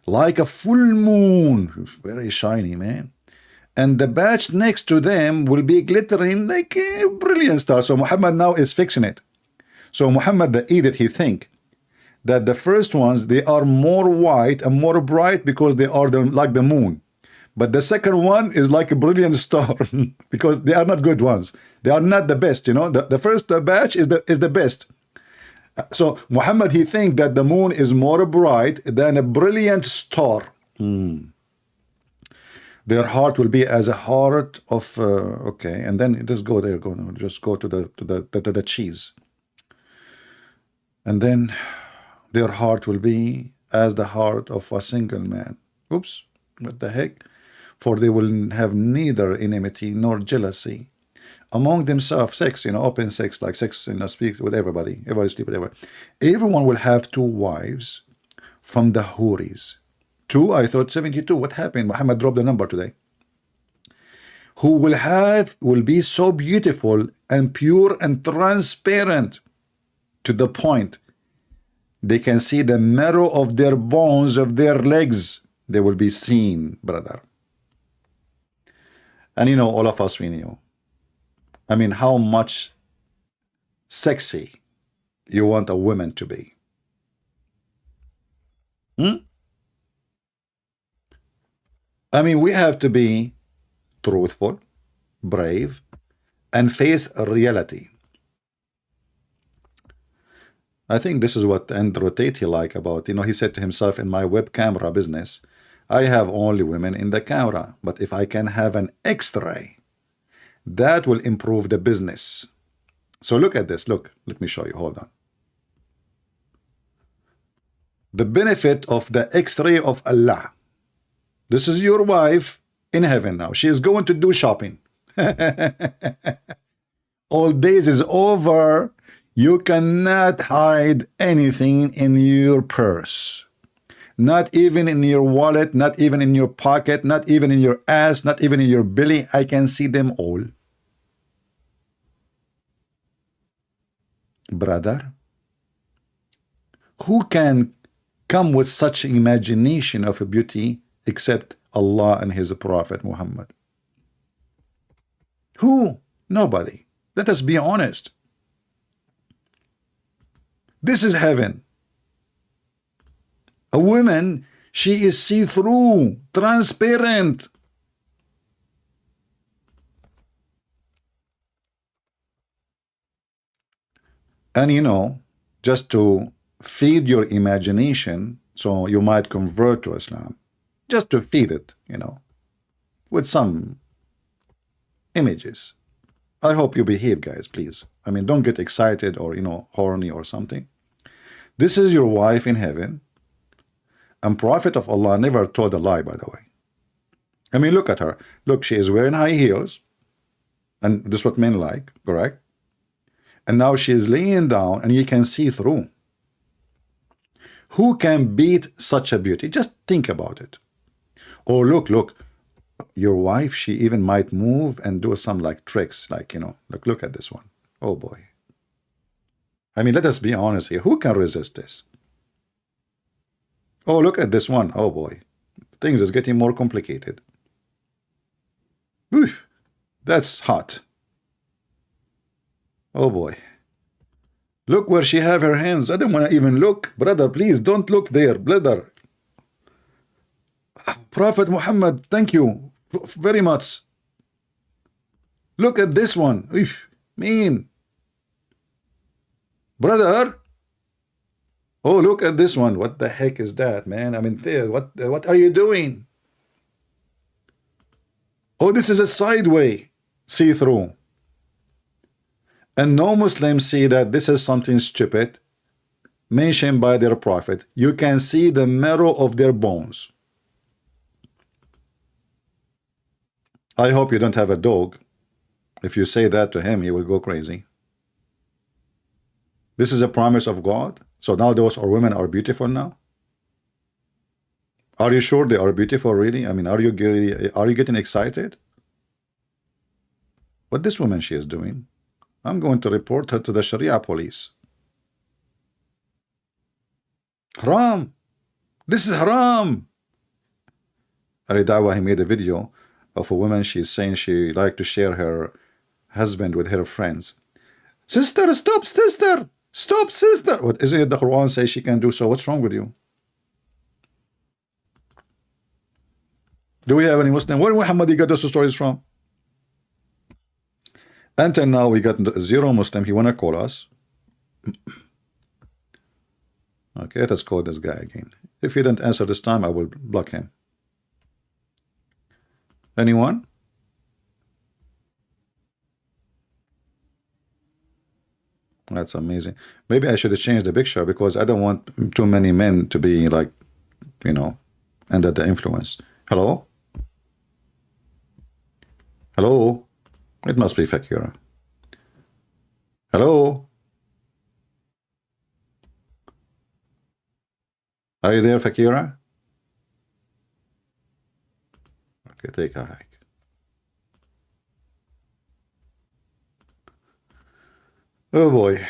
like a full moon, very shiny, man. And the batch next to them will be glittering like a brilliant star. So Muhammad now is fixing it. So Muhammad, the idiot, he think that the first ones, they are more white and more bright because they are like the moon. But the second one is like a brilliant star because they are not good ones. They are not the best, you know. The first batch is the best. So Muhammad, he think that the moon is more bright than a brilliant star. Their heart will be as a heart of okay, and then just go there, just go to the cheese, and then their heart will be as the heart of a single man. Oops, what the heck? For they will have neither enmity nor jealousy among themselves. Sex, you know, open sex, like sex, you know, speak with everybody sleep with everybody. Everyone will have two wives from the Houris. Two, I thought 72. What happened? Muhammad dropped the number today. Who will be so beautiful and pure and transparent to the point they can see the marrow of their bones, of their legs. They will be seen, brother. And you know, all of us, we knew. I mean, how much sexy you want a woman to be. I mean, we have to be truthful, brave, and face reality. I think this is what Andrew Tate like about, you know, he said to himself, in my web camera business, I have only women in the camera, but if I can have an X-ray, that will improve the business. So look at this. Look, let me show you. Hold on. The benefit of the X-ray of Allah. This is your wife in heaven now. She is going to do shopping. All days is over. You cannot hide anything in your purse. Not even in your wallet, not even in your pocket, not even in your ass, not even in your belly. I can see them all. Brother, who can come with such imagination of beauty except Allah and His Prophet Muhammad? Who? Nobody. Let us be honest. This is heaven. A woman, she is see-through, transparent. And you know, just to feed your imagination, so you might convert to Islam, just to feed it, you know, with some images. I hope you behave, guys, please. I mean, don't get excited or, you know, horny or something. This is your wife in heaven. And Prophet of Allah never told a lie, by the way. I mean, look at her. Look, she is wearing high heels. And this is what men like, correct? And now she is laying down and you can see through. Who can beat such a beauty? Just think about it. Oh, look. Your wife, she even might move and do some like tricks, like, you know, look at this one. Oh boy. I mean, let us be honest here. Who can resist this? Oh, look at this one. Oh boy. Things is getting more complicated. Whew, that's hot. Oh boy. Look where she have her hands. I don't want to even look. Brother, please don't look there, brother. Prophet Muhammad, thank you very much. Look at this one. Mean. Brother. Oh, look at this one. What the heck is that, man? I mean, what are you doing? Oh, this is a sideway see-through. And no Muslims see that this is something stupid mentioned by their prophet. You can see the marrow of their bones. I hope you don't have a dog. If you say that to him, he will go crazy. This is a promise of God. So now those women are beautiful now. Are you sure they are beautiful, really? I mean, are you getting excited? What this woman she is doing? I'm going to report her to the Sharia police. Haram. This is haram. Ali Dawa, he made a video of a woman. She's saying she like to share her husband with her friends. Sister, stop, sister. Stop, sister. What isn't it the Quran says she can do so? What's wrong with you? Do we have any Muslim? Where Muhammad got those stories from? Until now, we got zero Muslim. He wanna call us. Okay, let's call this guy again. If he didn't answer this time, I will block him. Anyone? That's amazing. Maybe I should have changed the picture because I don't want too many men to be like, you know, under the influence. Hello? Hello? It must be Fakira. Hello? Are you there, Fakira? Okay, take a hike. Oh boy.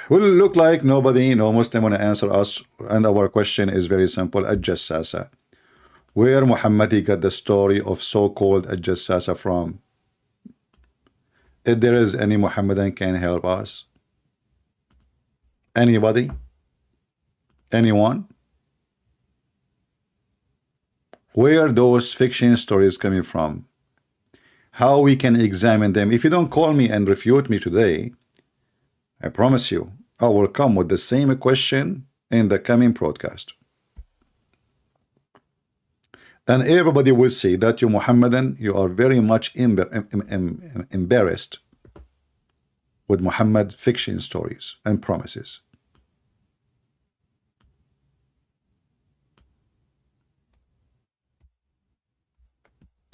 Will look like nobody, no Muslim want to answer us, and our question is very simple. Jassasah. Where Muhammad got the story of so-called Jassasah from? if there is any Muhammadan can help us. Anybody? Anyone? Where are those fiction stories coming from? How we can examine them? If you don't call me and refute me today, I promise you, I will come with the same question in the coming broadcast. And everybody will see that you Muhammadan, you are very much embarrassed with Muhammad fiction stories and promises.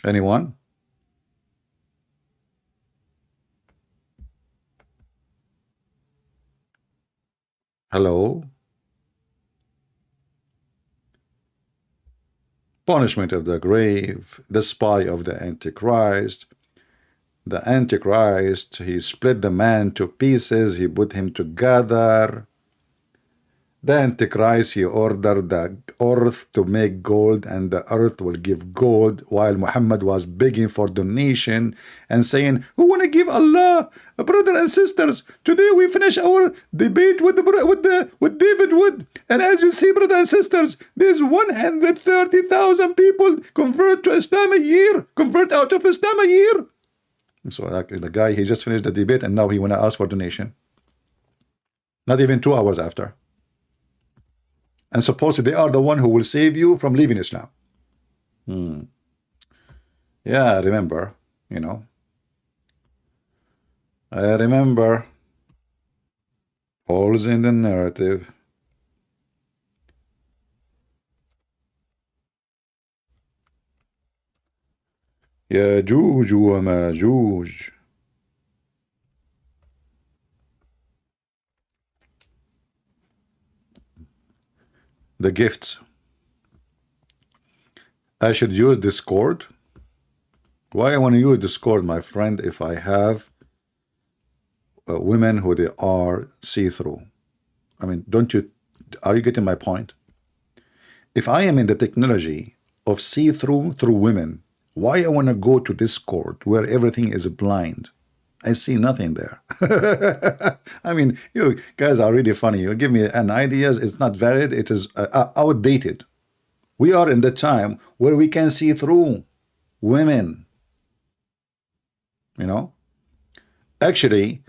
Anyone? Hello? Punishment of the grave, the spy of the Antichrist. The Antichrist, he split the man to pieces, he put him together. The Antichrist, he ordered the earth to make gold, and the earth will give gold, while Muhammad was begging for donation and saying, who want to give Allah? Brothers and sisters, today we finish our debate with David Wood, and as you see, brothers and sisters, there's 130,000 people convert to Islam a year, convert out of Islam a year. So the guy, he just finished the debate, and now he want to ask for donation. Not even 2 hours after. And supposedly they are the one who will save you from leaving Islam. Yeah, I remember, you know. I remember holes in the narrative. ياجوج وماجوج. The gifts. I should use Discord. Why I want to use Discord, my friend, if I have women who they are see-through? I mean, are you getting my point? If I am in the technology of see-through through women, why I want to go to Discord where everything is blind? I see nothing there. I mean, you guys are really funny. You give me an idea, it's not valid, it is outdated. We are in the time where we can see through women. You know? Actually,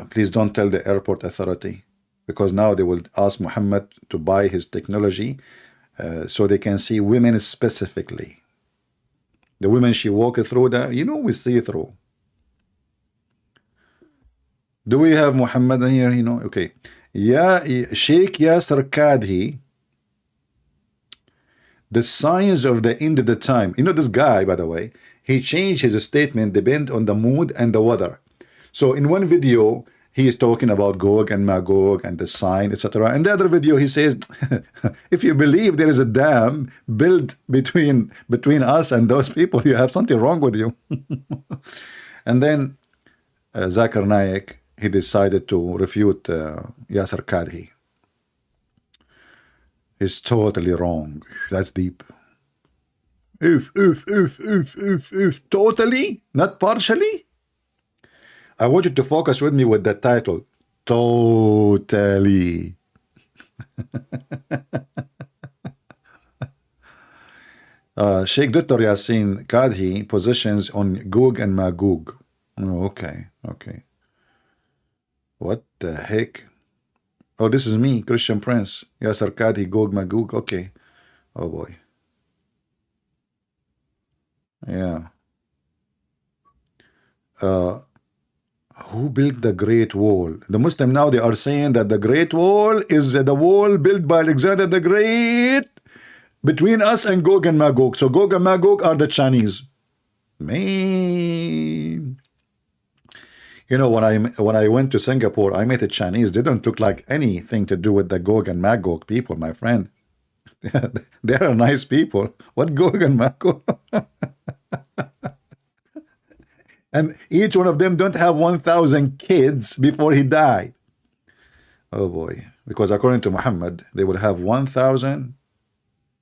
please don't tell the airport authority, because now they will ask Muhammad to buy his technology so they can see women specifically. The women she walked through that, you know, we see through. Do we have Muhammad here? You know, okay. Yeah, Sheikh Yasser Kadhi, the signs of the end of the time. You know, this guy, by the way, he changed his statement depend on the mood and the weather. So in one video, he is talking about Gog and Magog and the sign, etc. In the other video, he says, if you believe there is a dam built between us and those people, you have something wrong with you. And then Zakir Naik, he decided to refute Yasser Kadhi. He's totally wrong. That's deep. Totally, not partially. I want you to focus with me with the title, totally. Sheikh Dr. Yassin Kadhi positions on Gog and Magog. Oh, okay. What the heck? Oh, this is me, Christian Prince. Yasser Kadhi, Gog, Magog. Okay. Oh boy. Yeah. Who built the Great Wall? The Muslim now, they are saying that the Great Wall is the wall built by Alexander the Great between us and Gog and Magog. So Gog and Magog are the Chinese. Man. You know, when I went to Singapore, I met a Chinese. They don't look like anything to do with the Gog and Magog people, my friend. They are nice people. What Gog and Magog? And each one of them don't have 1,000 kids before he died. Oh boy. Because according to Muhammad, they will have 1,000,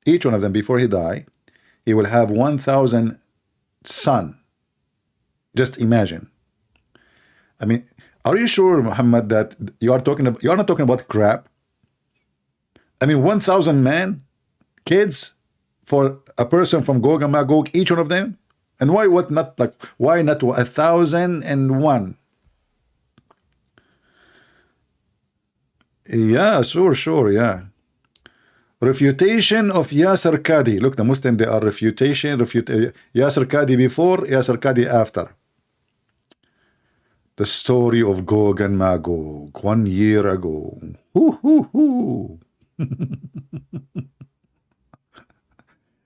each one of them before he died, he will have 1,000 son. Just imagine. I mean, are you sure, Muhammad, that you are not talking about crap? I mean, 1,000 men, kids, for a person from Gog and Magog, each one of them? And why not 1,001? Yeah, sure, yeah. Refutation of Yasser Qadi. Look, the Muslim, they are refutation, Yasser Qadi before, Yasser Qadi after. The story of Gog and Magog 1 year ago.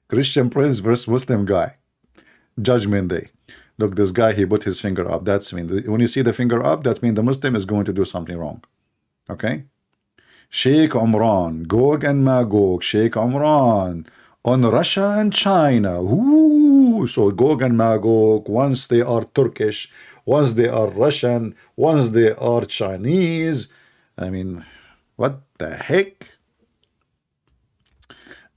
Christian prince versus Muslim guy. Judgment day. Look, this guy, he put his finger up. That's mean when you see the finger up, that means the Muslim is going to do something wrong. Okay? Sheikh Umran, Gog and Magog, Sheikh Umran on Russia and China. Ooh, so Gog and Magog, once they are Turkish, once they are Russian, once they are Chinese. I mean, what the heck?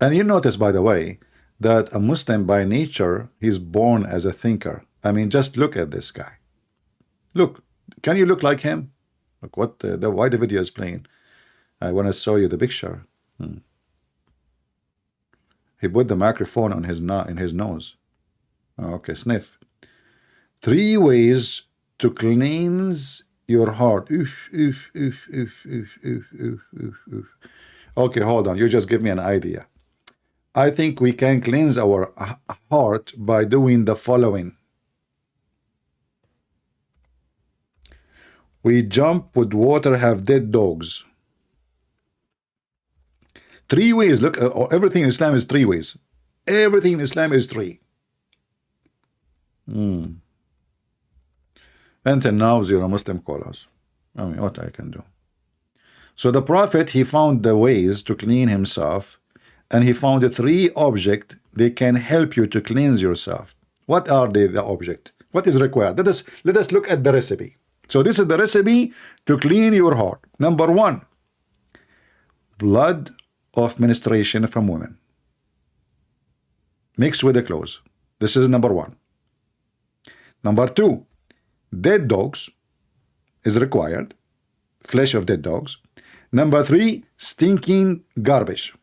And you notice, by the way, that a Muslim by nature, he's born as a thinker. I mean, just look at this guy. Look, can you look like him? Look, why the video is playing? I want to show you the picture. He put the microphone on his nose. Okay, sniff. 3 ways to cleanse your heart. Okay, hold on. You just give me an idea. I think we can cleanse our heart by doing the following. We jump with water, have dead dogs. 3 ways. Look, everything in Islam is 3 ways. Everything in Islam is 3. Until now, you're a Muslim, call us. I mean, what I can do. So the Prophet, he found the ways to clean himself, and he found the 3 objects they can help you to cleanse yourself. What are they, the object? What is required? Let us look at the recipe. So this is the recipe to clean your heart. Number 1, blood of menstruation from women mixed with the clothes. This is number 1. Number 2, dead dogs is required, flesh of dead dogs. Number 3, stinking garbage.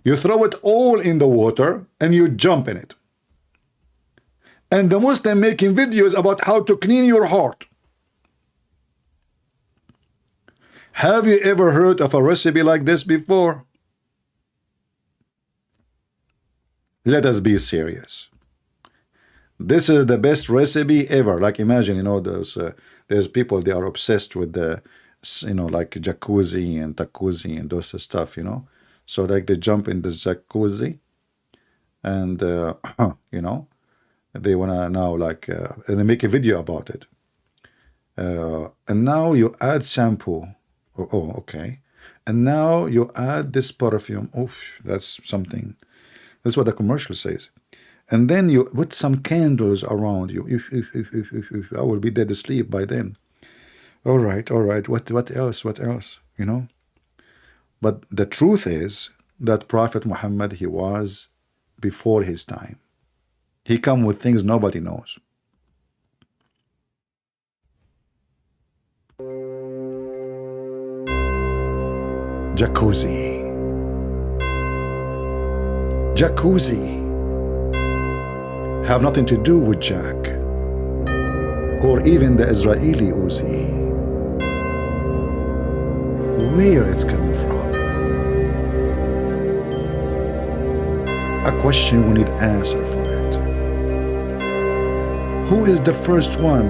You throw it all in the water and you jump in it. And the Muslim making videos about how to clean your heart. Have you ever heard of a recipe like this before? Let us be serious. This is the best recipe ever. Like, imagine, you know, there's people, they are obsessed with the, you know, like jacuzzi and takuzi and those stuff, you know. So like they jump in the jacuzzi and, you know, they want to now like, and they make a video about it. And now you add shampoo. Oh, okay. And now you add this perfume. Oh, that's something. That's what the commercial says. And then you put some candles around you. I will be dead asleep by then. All right. What else? What else? You know? But the truth is that Prophet Muhammad, he was before his time. He come with things nobody knows. Jacuzzi. Jacuzzi have nothing to do with Jack or even the Israeli Uzi. Where it's coming from? A question we need answer for it. Who is the first one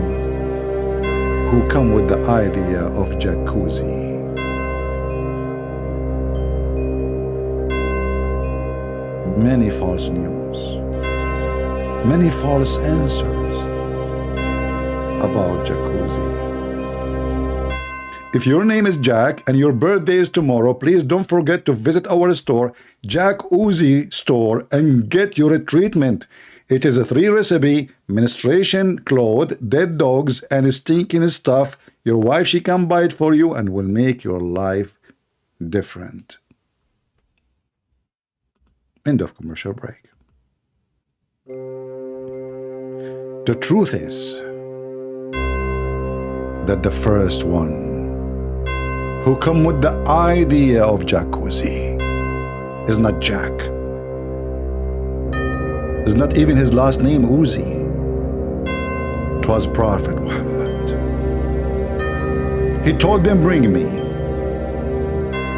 who come with the idea of jacuzzi? Many false news, many false answers about jacuzzi. If your name is Jack and your birthday is tomorrow, please don't forget to visit our store, Jack Uzi store, and get your treatment. It is a 3 recipe: menstruation, clothes, dead dogs, and stinking stuff. Your wife, she can buy it for you and will make your life different. End of commercial break. The truth is that the first one who come with the idea of jacuzzi is not Jack. Is not even his last name Uzi. It was Prophet Muhammad. He told them, bring me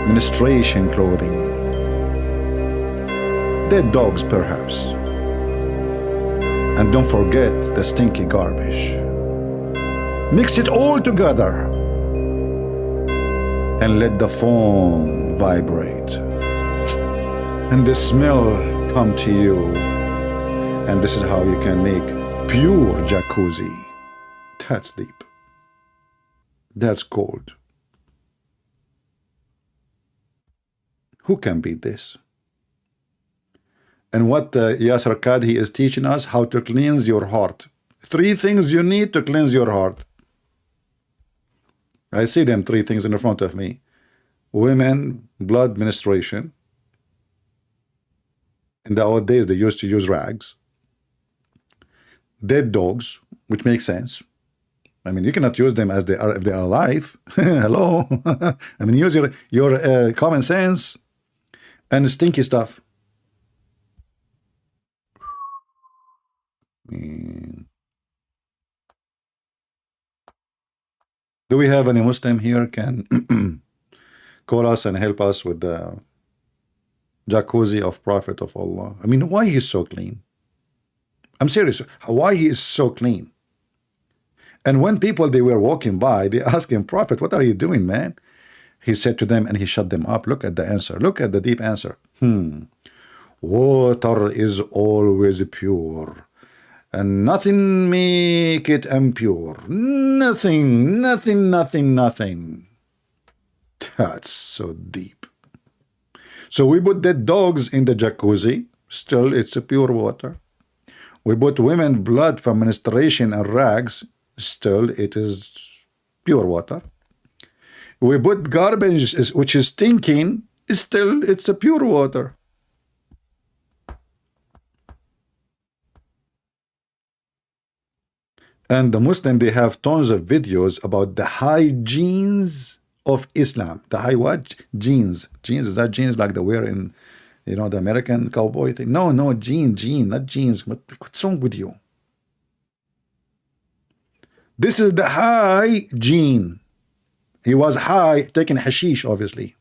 ministration clothing, dead dogs perhaps, and don't forget the stinky garbage. Mix it all together and let the foam vibrate and the smell come to you, and this is how you can make pure jacuzzi. That's deep. That's gold. Who can beat this? And what Yasser Kadhi is teaching us, how to cleanse your heart. 3 things you need to cleanse your heart. I see them 3 things in front of me. Women, blood menstruation. In the old days, they used to use rags. Dead dogs, which makes sense. I mean, you cannot use them as they are if they are alive. Hello. I mean, use your common sense. And stinky stuff. Do we have any Muslim here can call us and help us with the jacuzzi of Prophet of Allah? I mean, why he is so clean? I'm serious. Why he is so clean? And when people, they were walking by, they asked him, Prophet, what are you doing, man? He said to them, and he shut them up. Look at the answer. Look at the deep answer. Water is always pure, and nothing make it impure. Nothing, nothing, nothing, nothing. That's so deep. So we put dead dogs in the jacuzzi. Still, it's a pure water. We put women blood from menstruation and rags. Still, it is pure water. We put garbage, which is stinking. Still, it's a pure water. And the Muslim, they have tons of videos about the hygienes of Islam. The high what? Jeans. Jeans, is that jeans like the wear in, you know, the American cowboy thing? No, no, jean, not jeans. What's wrong with you? This is the hygiene. He was high, taking hashish, obviously.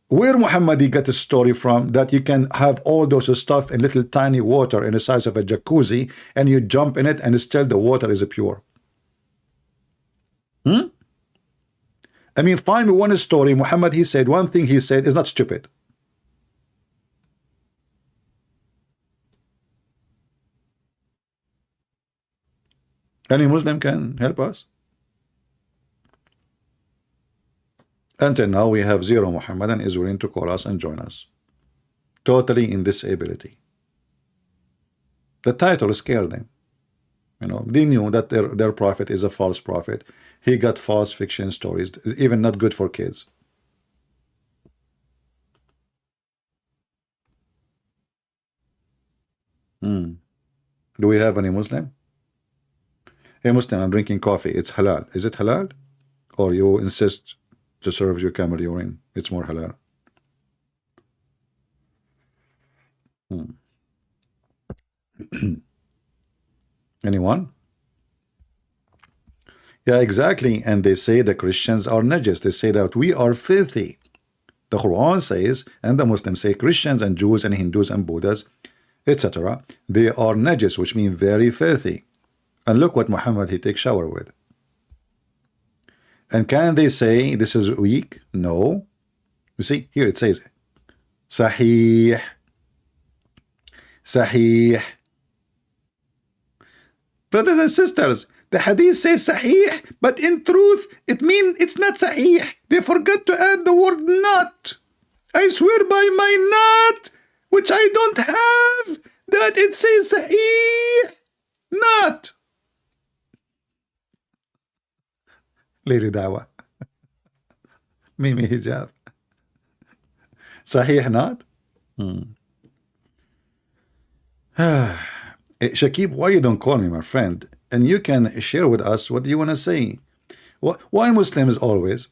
Where Muhammad got a story from that you can have all those stuff in little tiny water in the size of a jacuzzi, and you jump in it and still the water is pure? I mean, find me one story. Muhammad, he said one thing he said is not stupid. Any Muslim can help us? Until now, we have 0 Muhammadan is willing to call us and join us. Totally in disability. The title scared them. You know, they knew that their prophet is a false prophet. He got false fiction stories, even not good for kids. Do we have any Muslim? Hey Muslim, I'm drinking coffee. It's halal. Is it halal? Or you insist to serve your camel urine? It's more halal. Anyone? Yeah, exactly. And they say the Christians are najis. They say that we are filthy. The Quran says, and the Muslims say, Christians and Jews and Hindus and Buddhas, etc., they are najis, which means very filthy. And look what Muhammad he takes shower with. And can they say this is weak? No. You see, here it says Sahih. Sahih. Brothers and sisters, the hadith says Sahih, but in truth, it means it's not Sahih. They forgot to add the word not. I swear by my not, which I don't have, that it says Sahih, not. Lady Dawa. Mimi Hijab. Sahih not? Shakib, why you don't call me, my friend? And you can share with us what you want to say. Why Muslims always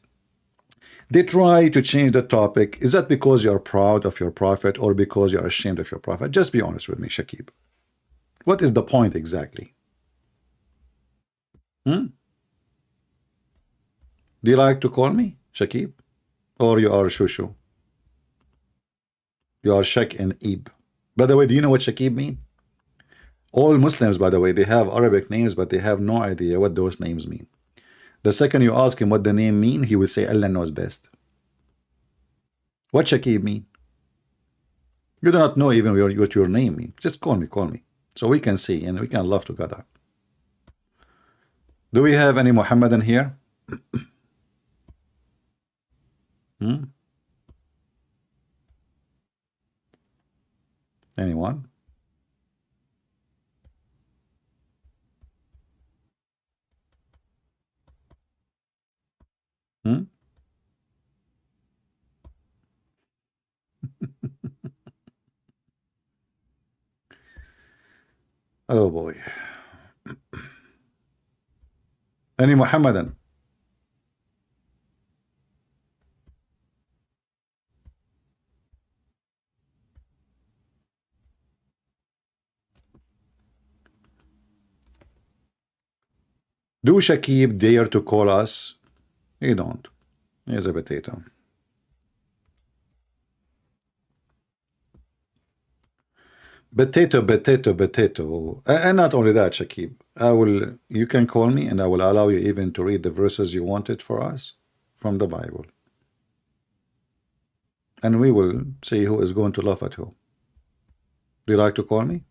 they try to change the topic? Is that because you are proud of your prophet or because you are ashamed of your prophet? Just be honest with me, Shakib. What is the point exactly? Do you like to call me Shakib? Or you are Shushu? You are Shak and Ib. By the way, do you know what Shakib mean? All Muslims, by the way, they have Arabic names, but they have no idea what those names mean. The second you ask him what the name mean, he will say Allah knows best. What Shakib mean? You do not know even what your name means. Just call me, so we can see and we can laugh together. Do we have any Muhammadan here? Anyone? Oh boy. Any Muhammadan? Do Shakib dare to call us? He don't. He's a potato. Potato. And not only that, Shakib. You can call me and I will allow you even to read the verses you wanted for us from the Bible. And we will see who is going to laugh at who. Do you like to call me?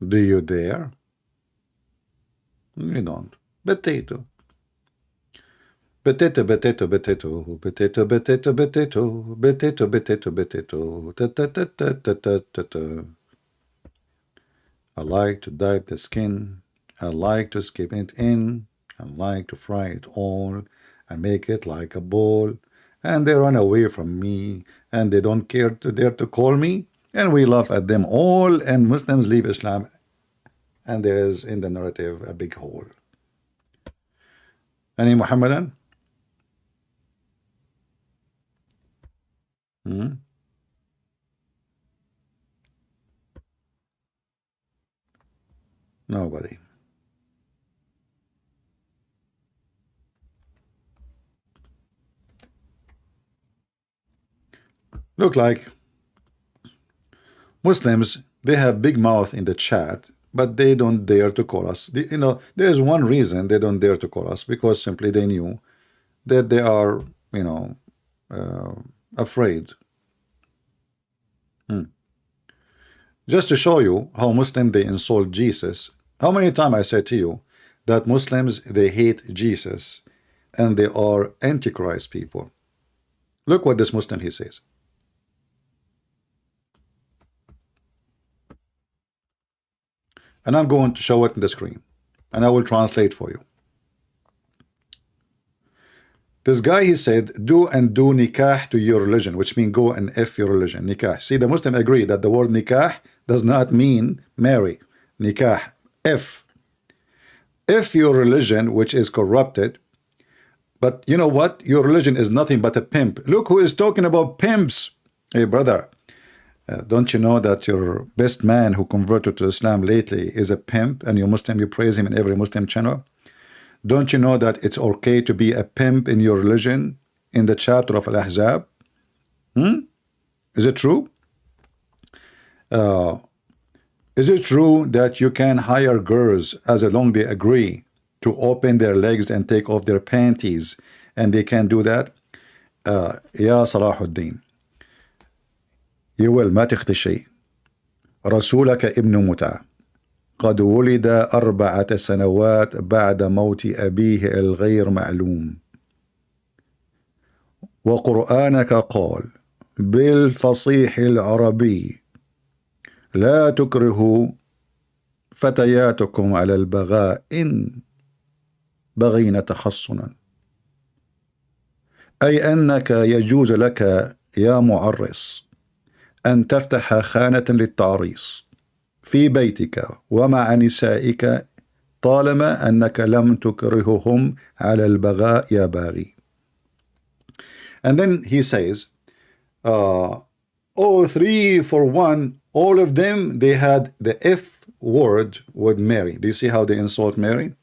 Do you dare? You don't. Potato. Potato. I like to dive the skin. I like to skip it in. I like to fry it all and make it like a ball. And they run away from me and they don't care to dare to call me. And we laugh at them all, and Muslims leave Islam. And there is in the narrative a big hole. Any Muhammadan? Nobody. Look like Muslims, they have big mouth in the chat, but they don't dare to call us. There's one reason they don't dare to call us, because simply they knew that they are, afraid. Just to show you how Muslim they insult Jesus. How many times I said to you that Muslims they hate Jesus and they are antichrist people. Look what this Muslim he says. And I'm going to show it in the screen and I will translate for you. This guy, he said, do nikah to your religion, which means go and F your religion, nikah. See, the Muslim agree that the word nikah does not mean marry. Nikah, F. F your religion, which is corrupted. But you know what? Your religion is nothing but a pimp. Look who is talking about pimps. Hey, brother, don't you know that your best man who converted to Islam lately is a pimp, and you Muslim, you praise him in every Muslim channel? Don't you know that it's okay to be a pimp in your religion in the chapter of Al-Ahzab? Is it true? Is it true that you can hire girls as long as they agree to open their legs and take off their panties, and they can do that? Ya Salahuddin, يقول ما تخطي شيء رسولك ابن متعة قد ولد 4 سنوات بعد موت أبيه الغير معلوم وقرآنك قال بالفصيح العربي لا تكرهوا فتياتكم على البغاء إن بغين تحصنا، أي أنك يجوز لك يا معرس أن تفتح خانة للتعريص في بيتك ومع نسائك طالما أنك لم تكرههم على البغاء يا باغي. And then he says, oh, 3 for 1, all of them, they had the F word with Mary. Do you see how they insult Mary?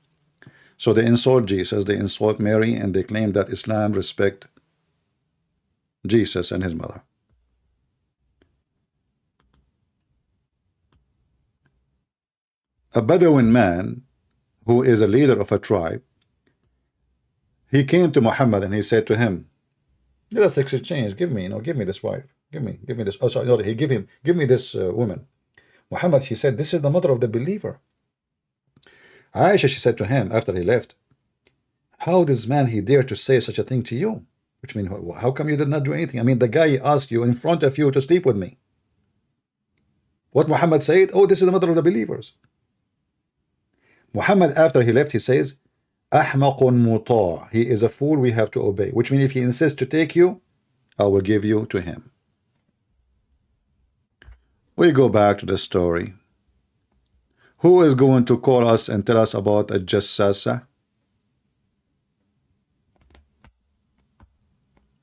So they insult Jesus, they insult Mary, and they claim that Islam respect Jesus and his mother. A Bedouin man who is a leader of a tribe, he came to Muhammad and he said to him, let us exchange, give me this wife, give me this, oh sorry, no, he give me this woman. Muhammad, he said, this is the mother of the believer. Aisha, she said to him after he left, how this man, he dared to say such a thing to you? Which means, how come you did not do anything? I mean, the guy asked you in front of you to sleep with me. What Muhammad said, oh, this is the mother of the believers. Muhammad, after he left, he says, Ahmaqun muta', he is a fool we have to obey. Which means if he insists to take you, I will give you to him. We go back to the story. Who is going to call us and tell us about a Jassasah?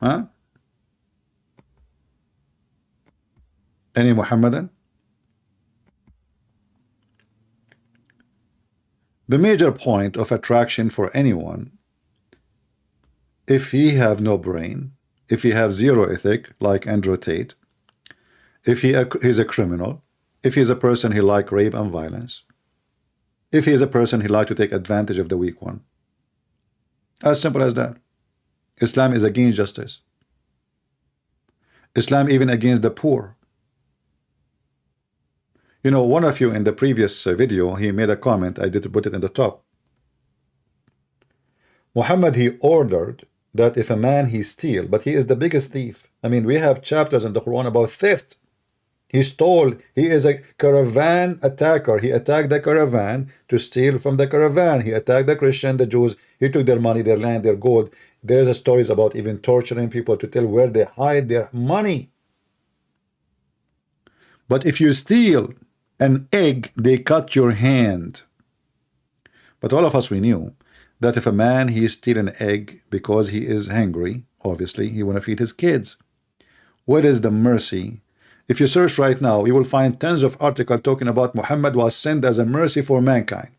Huh? Any Muhammadan? The major point of attraction for anyone, if he have no brain, if he have zero ethic, like Andrew Tate, if he's a criminal, if he's a person he like rape and violence, if he is a person he like to take advantage of the weak one. As simple as that. Islam is against justice. Islam even against the poor. You know, one of you in the previous video, he made a comment, I did put it in the top. Muhammad, he ordered that if a man he steal, but he is the biggest thief. I mean, we have chapters in the Quran about theft. He stole, he is a caravan attacker. He attacked the caravan to steal from the caravan. He attacked the Christian, the Jews. He took their money, their land, their gold. There's a stories about even torturing people to tell where they hide their money. But if you steal an egg, they cut your hand. But all of us, we knew that if a man, he steal an egg because he is hungry, obviously, he want to feed his kids. What is the mercy? If you search right now, you will find tons of articles talking about Muhammad was sent as a mercy for mankind.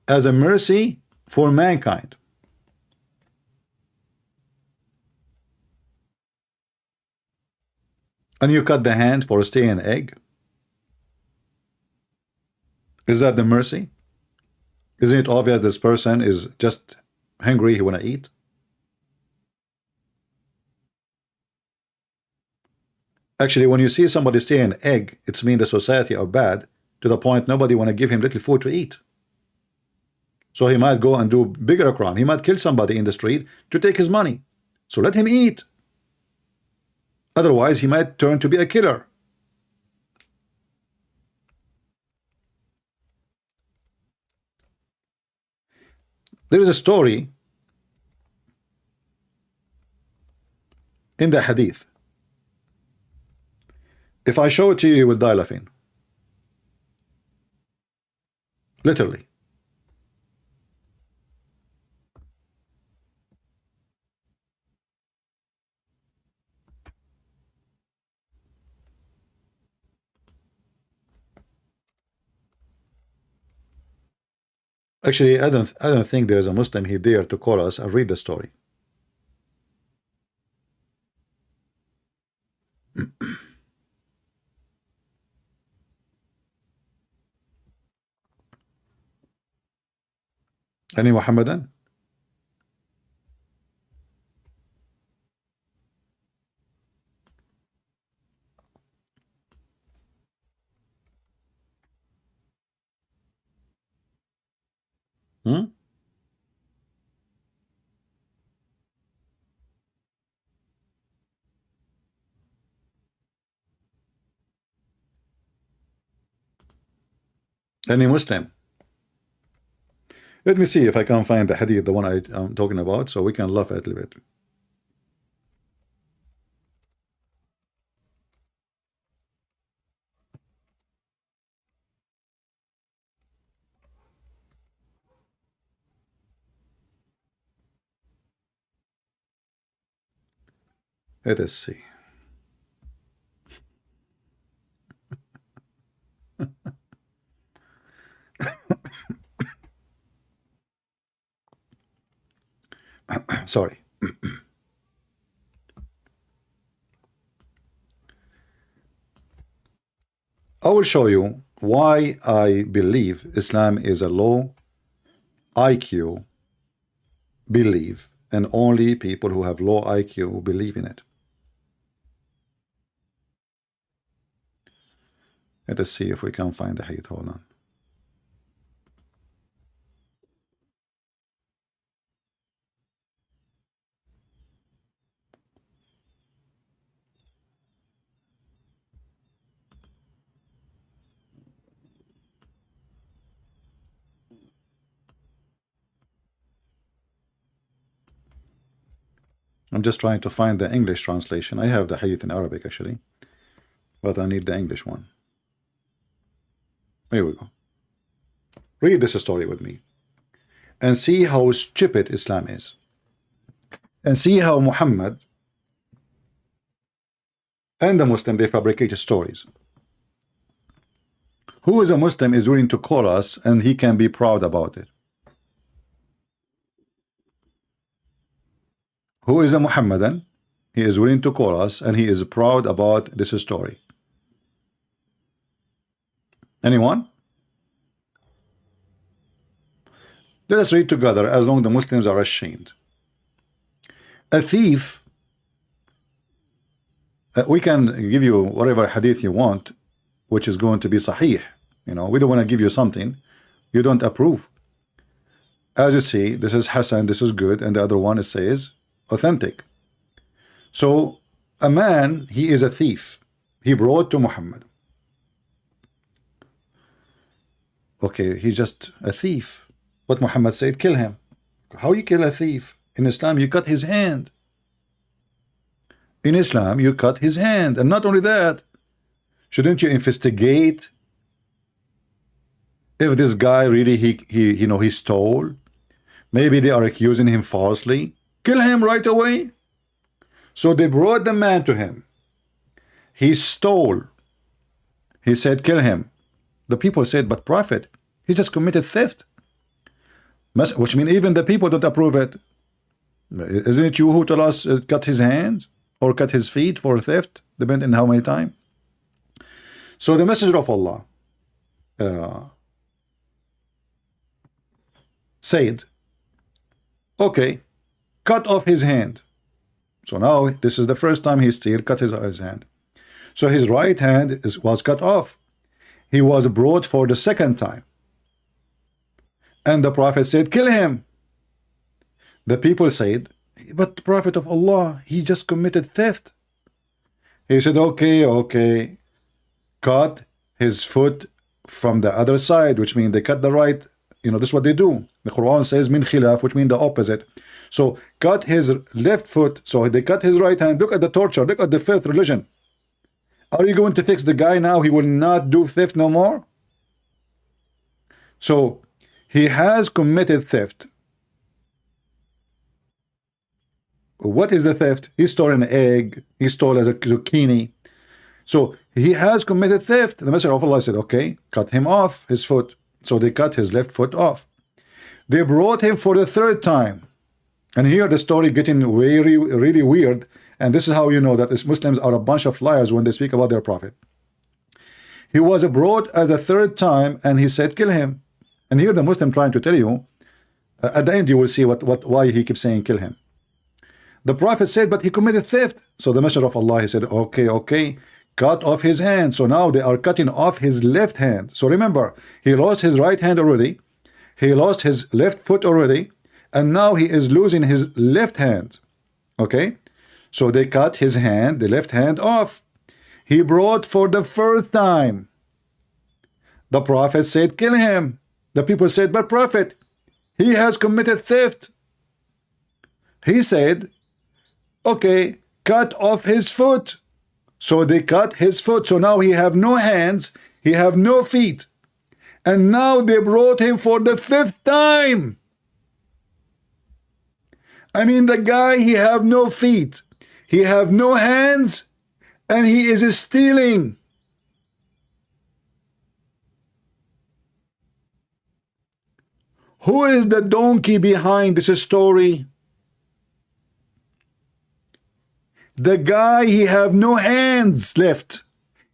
As a mercy for mankind. And you cut the hand for stealing an egg? Is that the mercy? Isn't it obvious this person is just hungry, he want to eat? Actually, when you see somebody stealing an egg, it's mean the society are bad to the point nobody want to give him little food to eat. So he might go and do bigger crime. He might kill somebody in the street to take his money. So let him eat. Otherwise, he might turn to be a killer. There is a story in the hadith. If I show it to you, you will die laughing. Literally. Actually, I don't think there is a Muslim he dare to call us and read the story. Any Muhammadan? Hmm? Any Muslim? Let me see if I can find the hadith, the one I'm talking about, so we can laugh a little bit. Let us see. Sorry. I will show you why I believe Islam is a low IQ belief, and only people who have low IQ believe in it. Let us see if we can find the hadith. Hold on. I'm just trying to find the English translation. I have the hadith in Arabic actually, but I need the English one. Here we go. Read this story with me and see how stupid Islam is, and see how Muhammad and the Muslim, they fabricate stories. Who is a Muslim is willing to call us and he can be proud about it? Who is a Muhammadan? He is willing to call us and he is proud about this story. Anyone? Let us read together as long as the Muslims are ashamed. A thief, we can give you whatever hadith you want, which is going to be sahih. You know, we don't want to give you something you don't approve. As you see, this is Hassan, this is good, and the other one says authentic. So a man, he is a thief. He brought to Muhammad. Okay, he's just a thief. But Muhammad said, kill him. How you kill a thief? In Islam, you cut his hand. In Islam, you cut his hand. And not only that, shouldn't you investigate if this guy really, he stole? Maybe they are accusing him falsely. Kill him right away. So they brought the man to him. He stole. He said, kill him. The people said, but Prophet, he just committed theft. Which means even the people don't approve it. Isn't it you who tell us cut his hands or cut his feet for theft? Depending on how many times. So the Messenger of Allah said, okay, cut off his hand. So now this is the first time he still cut his hand. So his right hand was cut off. He was brought for the second time. And the Prophet said, kill him. The people said, but the Prophet of Allah, he just committed theft. He said, okay, cut his foot from the other side, which means they cut the right. You know, this is what they do. The Quran says min khilaf, which means the opposite. So cut his left foot, so they cut his right hand. Look at the torture, look at the fifth religion. Are you going to fix the guy now? He will not do theft no more. So he has committed theft. What is the theft? He stole an egg. He stole a zucchini. So he has committed theft. The Messenger of Allah said, okay, cut him off his foot. So they cut his left foot off. They brought him for the third time. And here the story getting really weird. And this is how you know that Muslims are a bunch of liars when they speak about their prophet. He was brought at the third time and he said, kill him. And here the Muslim trying to tell you, at the end you will see why he keeps saying kill him. The Prophet said, but he committed theft. So the Messenger of Allah, he said, okay, cut off his hand. So now they are cutting off his left hand. So remember, he lost his right hand already. He lost his left foot already. And now he is losing his left hand. Okay? So they cut his hand, the left hand off. He brought for the first time. The Prophet said, kill him. The people said, but Prophet, he has committed theft. He said, okay, cut off his foot. So they cut his foot. So now he have no hands, he have no feet. And now they brought him for the fifth time. I mean, the guy, he have no feet, He have no hands and he is stealing. Who is the donkey behind this story? The guy, he have no hands left.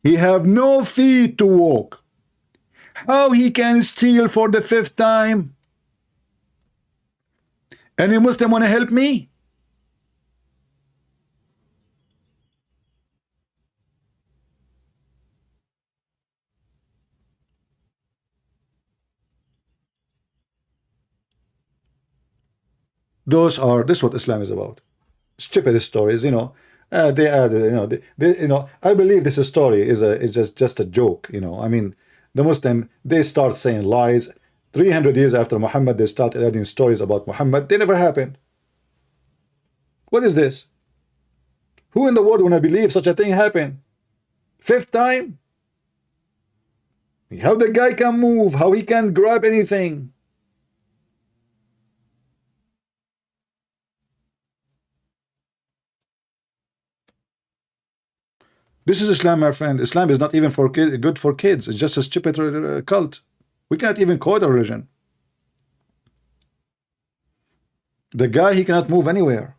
He have no feet to walk. How he can steal for the 5th time? Any Muslim want to help me? This is what Islam is about. Stupid stories, they add, I believe this story is just a joke, I mean, the Muslim, they start saying lies. 300 years after Muhammad, they start adding stories about Muhammad. They never happened. What is this? Who in the world want to believe such a thing happened? 5th time? How the guy can move, how he can grab anything. This is Islam, my friend. Islam is not even for good for kids. It's just a stupid cult. We can't even call it a religion. The guy, he cannot move anywhere.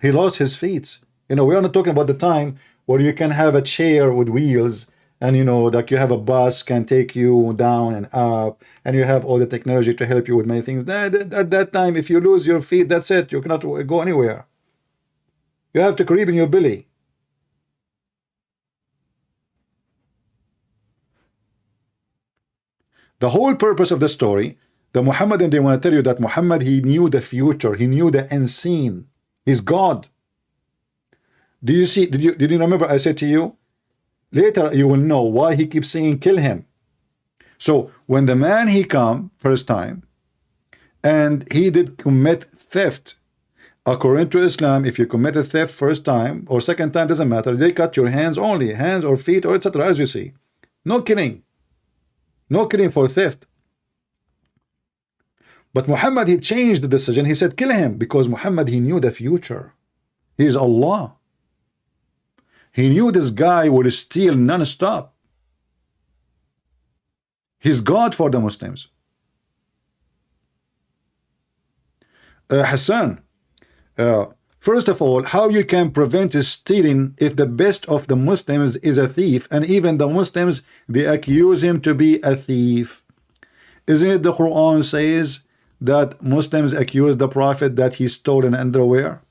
He lost his feet. We are not talking about the time where you can have a chair with wheels and like you have a bus can take you down and up and you have all the technology to help you with many things. At that time, if you lose your feet, that's it. You cannot go anywhere. You have to creep in your belly. The whole purpose of the story, the Muhammadan, they want to tell you that Muhammad, he knew the future, he knew the unseen. He's God. Do you see? Did you remember I said to you? Later you will know why he keeps saying kill him. So when the man he come first time and he did commit theft, according to Islam, if you commit a theft first time or second time, doesn't matter, they cut your hands only, hands or feet or etc. as you see. No killing. No killing for theft. But Muhammad, he changed the decision. He said kill him because Muhammad, he knew the future. He is Allah. He knew this guy would steal non-stop. He's God for the Muslims. Hassan, first of all, how you can prevent stealing if the best of the Muslims is a thief, and even the Muslims, they accuse him to be a thief? Isn't it the Quran says that Muslims accuse the Prophet that he stole an underwear?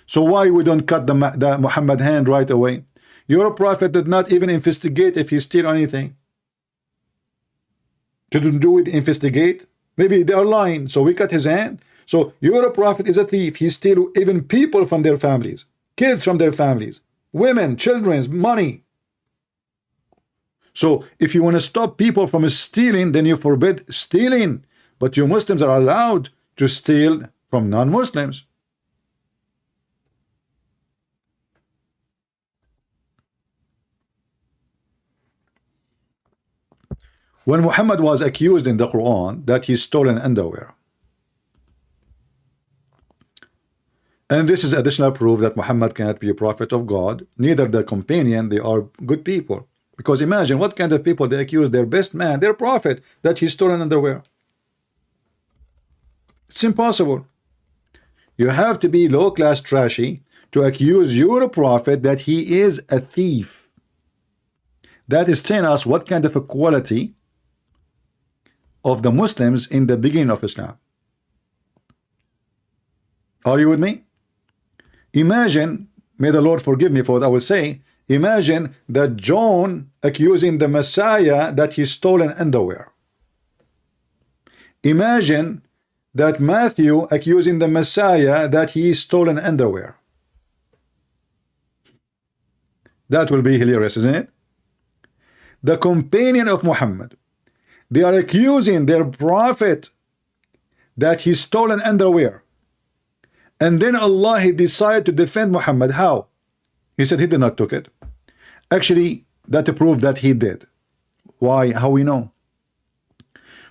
So why we don't cut the Muhammad hand right away? Your Prophet did not even investigate if he stole anything. Didn't do it, investigate. Maybe they are lying, so we cut his hand. So your Prophet is a thief. He steals even people from their families, kids from their families, women, children's money. So if you want to stop people from stealing, then you forbid stealing. But you Muslims are allowed to steal from non-Muslims. When Muhammad was accused in the Quran that he stole an underwear, and this is additional proof that Muhammad cannot be a prophet of God, neither the companion, they are good people. Because imagine what kind of people they accuse their best man, their prophet, that he stole an underwear. It's impossible. You have to be low-class trashy to accuse your prophet that he is a thief. That is telling us what kind of a quality of the Muslims in the beginning of Islam. Are you with me? Imagine, may the Lord forgive me for what I will say, imagine that John accusing the Messiah that he stole an underwear. Imagine that Matthew accusing the Messiah that he stole an underwear. That will be hilarious, isn't it? The companion of Muhammad, they are accusing their prophet that he stole an underwear. And then Allah, he decided to defend Muhammad. How? He said he did not took it. Actually, that proved that he did. Why? How we know?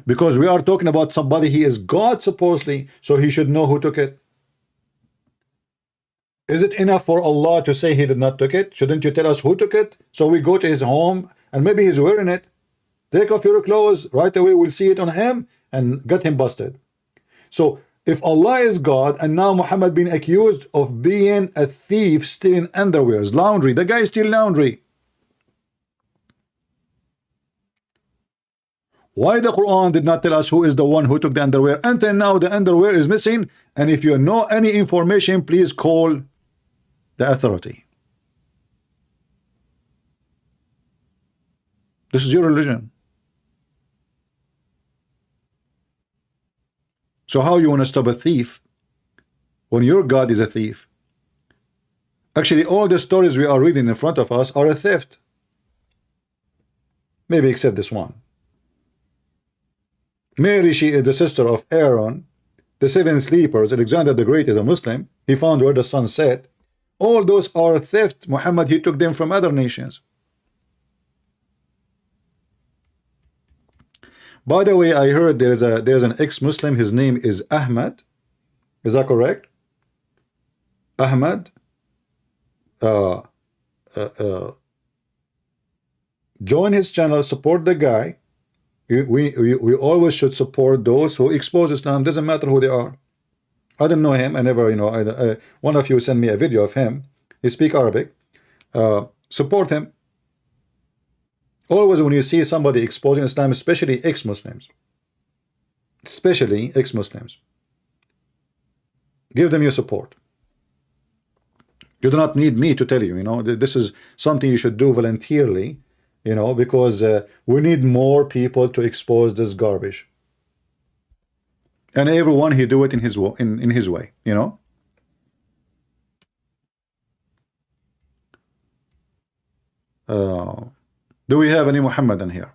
Because we are talking about somebody, he is God supposedly, so he should know who took it. Is it enough for Allah to say he did not took it? Shouldn't you tell us who took it? So we go to his home and maybe he's wearing it. Take off your clothes, right away we'll see it on him and get him busted. So if Allah is God and now Muhammad being accused of being a thief, stealing underwears, laundry, the guy steal laundry. Why the Quran did not tell us who is the one who took the underwear? Until now the underwear is missing, and if you know any information, please call the authority. This is your religion. So how you want to stop a thief when your God is a thief? Actually, all the stories we are reading in front of us are a theft. Maybe except this one. Mary, she is the sister of Aaron. The seven sleepers, Alexander the Great is a Muslim. He found where the sun set. All those are theft. Muhammad, he took them from other nations. By the way, I heard there's an ex-Muslim. His name is Ahmad. Is that correct? Ahmad. Join his channel. Support the guy. We always should support those who expose Islam. Doesn't matter who they are. I don't know him. I never, one of you sent me a video of him. He speaks Arabic. Support him. Always when you see somebody exposing Islam, especially ex-Muslims, give them your support. You do not need me to tell you, this is something you should do voluntarily, because we need more people to expose this garbage. And everyone, he do it in his way, Do we have any Muhammadan here?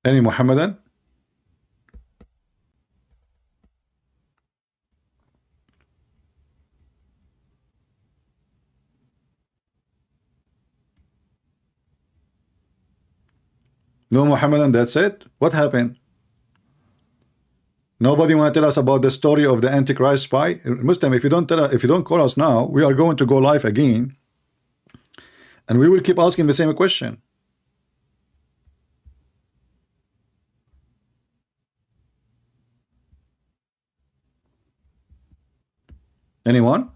Any Muhammadan? No Muhammadan, that's it? What happened? Nobody want to tell us about the story of the Antichrist spy? Muslim, if you don't call us now, we are going to go live again. And we will keep asking the same question. Anyone?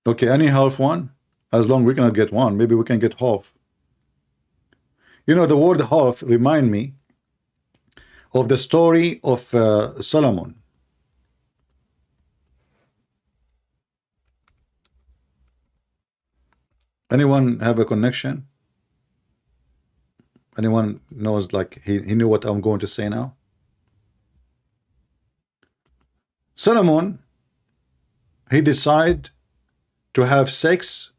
Okay, any half one? As long as we cannot get one, maybe we can get half. The word half remind me of the story of Solomon. Anyone have a connection? Anyone knows, like, he knew what I'm going to say now? Solomon, he decided to have sex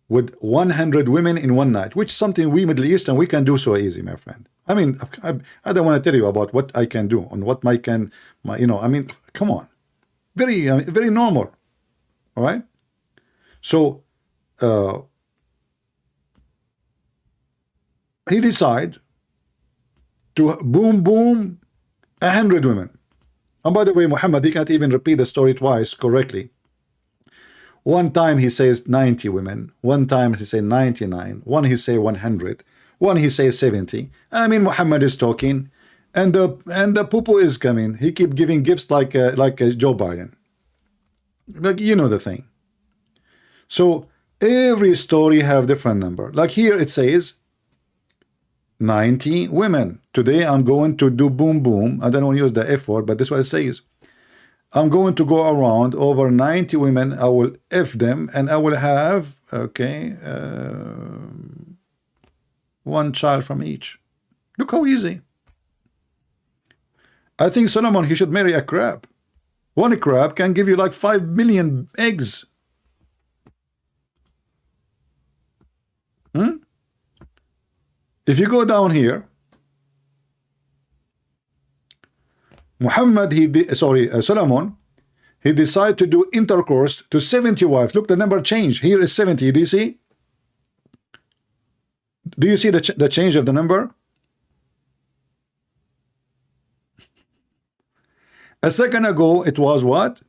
with 100 women in one night, which is something we Middle Eastern, we can do so easy, my friend. I mean, I don't want to tell you about what I can do and what I mean, come on. Very normal. All right? So, he decided to boom 100 women. And by the way, Muhammad, he can't even repeat the story twice correctly. One time he says 90 women, one time he says 99, one he say 100, one he says 70. I mean, Muhammad is talking, and the poo-poo is coming. He keep giving gifts like Joe Biden. Like, the thing. So every story have different number. Like here it says 90 women. Today I'm going to do boom. I don't want to use the F word, but this is what it says. I'm going to go around over 90 women. I will F them, and I will have, one child from each. Look how easy. I think Solomon, he should marry a crab. One crab can give you like 5 million eggs. If you go down here, Solomon, he decided to do intercourse to 70 wives. Look, the number changed. Here is 70. Do you see? Do you see the change of the number? A second ago, it was what?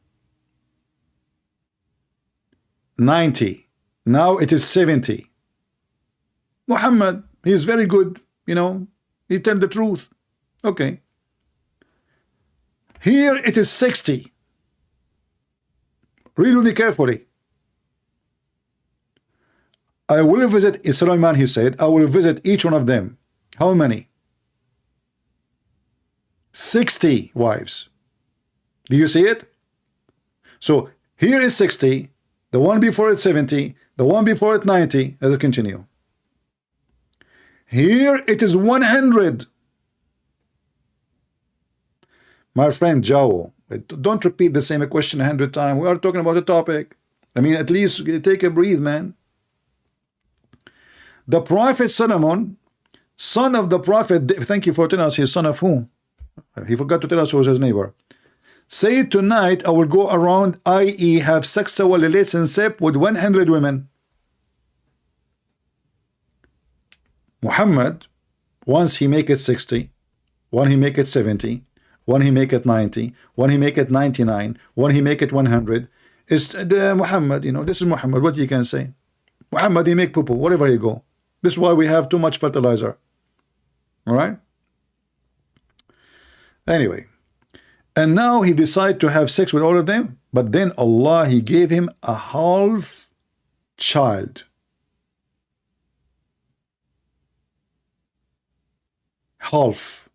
90. Now it is 70. Muhammad, he is very good, you know, he tell the truth. Okay. Here it is 60. Read with me carefully. I will visit Sulaiman, he said, I will visit each one of them. How many? 60 wives. Do you see it? So here is 60, the one before it 70, the one before it 90. Let's continue. Here it is 100. My friend Jao, don't repeat the same question 100 times. We are talking about a topic. I mean, at least take a breathe, man. The Prophet Solomon, son of the Prophet, thank you for telling us his son of whom? He forgot to tell us who was his neighbor. Say tonight I will go around, i.e. have sexual relationship with 100 women. Muhammad, once he make it 60, one he make it 70, one he make it 90, one he make it 99, one he make it 100. Is the Muhammad, you know, this is Muhammad, what you can say? Muhammad, he make poo-poo, wherever you go. This is why we have too much fertilizer. All right? Anyway. And now he decided to have sex with all of them, but then Allah, he gave him a half child. Half.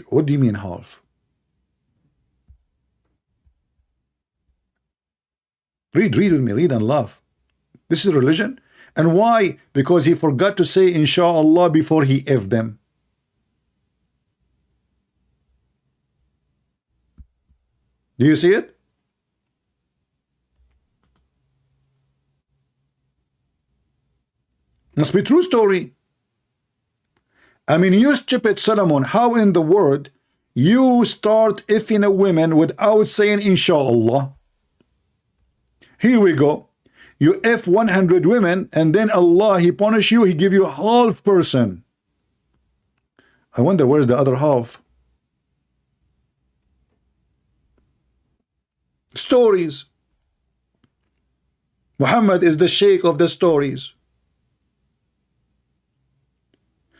What do you mean half? Read with me, read and laugh. This is religion. And why? Because he forgot to say inshallah before he F them. Do you see it? Must be true story. I mean, you stupid Solomon, how in the world you start effing a woman without saying inshallah? Here we go. You F 100 women and then Allah, he punish you, he give you a half person. I wonder where's the other half? Stories. Muhammad is the sheikh of the stories.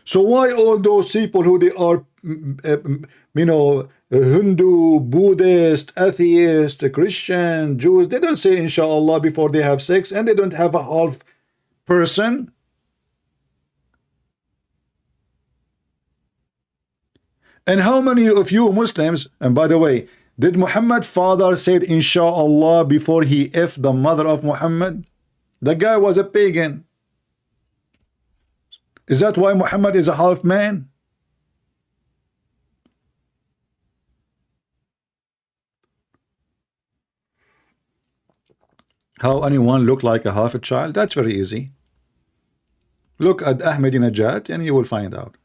So why all those people who they are, you know, Hindu, Buddhist, atheist, Christian, Jews, they don't say inshallah before they have sex, and they don't have a half person? And how many of you Muslims, and by the way, did Muhammad's father said inshallah before he F the mother of Muhammad? The guy was a pagan. Is that why Muhammad is a half man? How anyone look like a half a child? That's very easy. Look at Ahmadinejad and you will find out.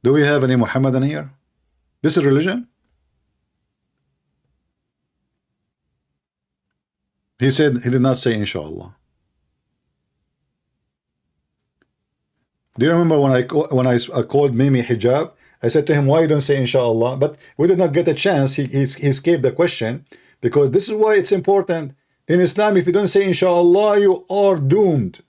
Do we have any Muhammadan here? This is religion? He said he did not say inshallah. Do you remember when I called Mimi hijab? I said to him, why you don't say inshallah? But we did not get a chance. He escaped the question, because this is why it's important. In Islam, if you don't say inshallah, you are doomed.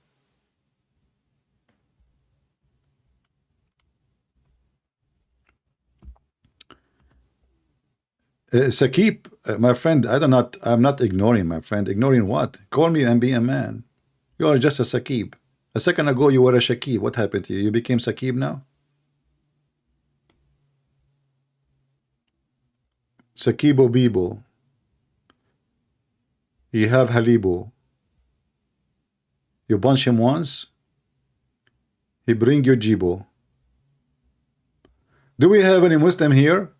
Sakib, my friend, I'm not ignoring my friend. Ignoring what? Call me and be a man. You are just a Sakib. A second ago you were a Shakib. What happened to you? You became Sakib now? Sakibo Bibo. You have Halibo. You punch him once, he bring you Jibo. Do we have any Muslim here?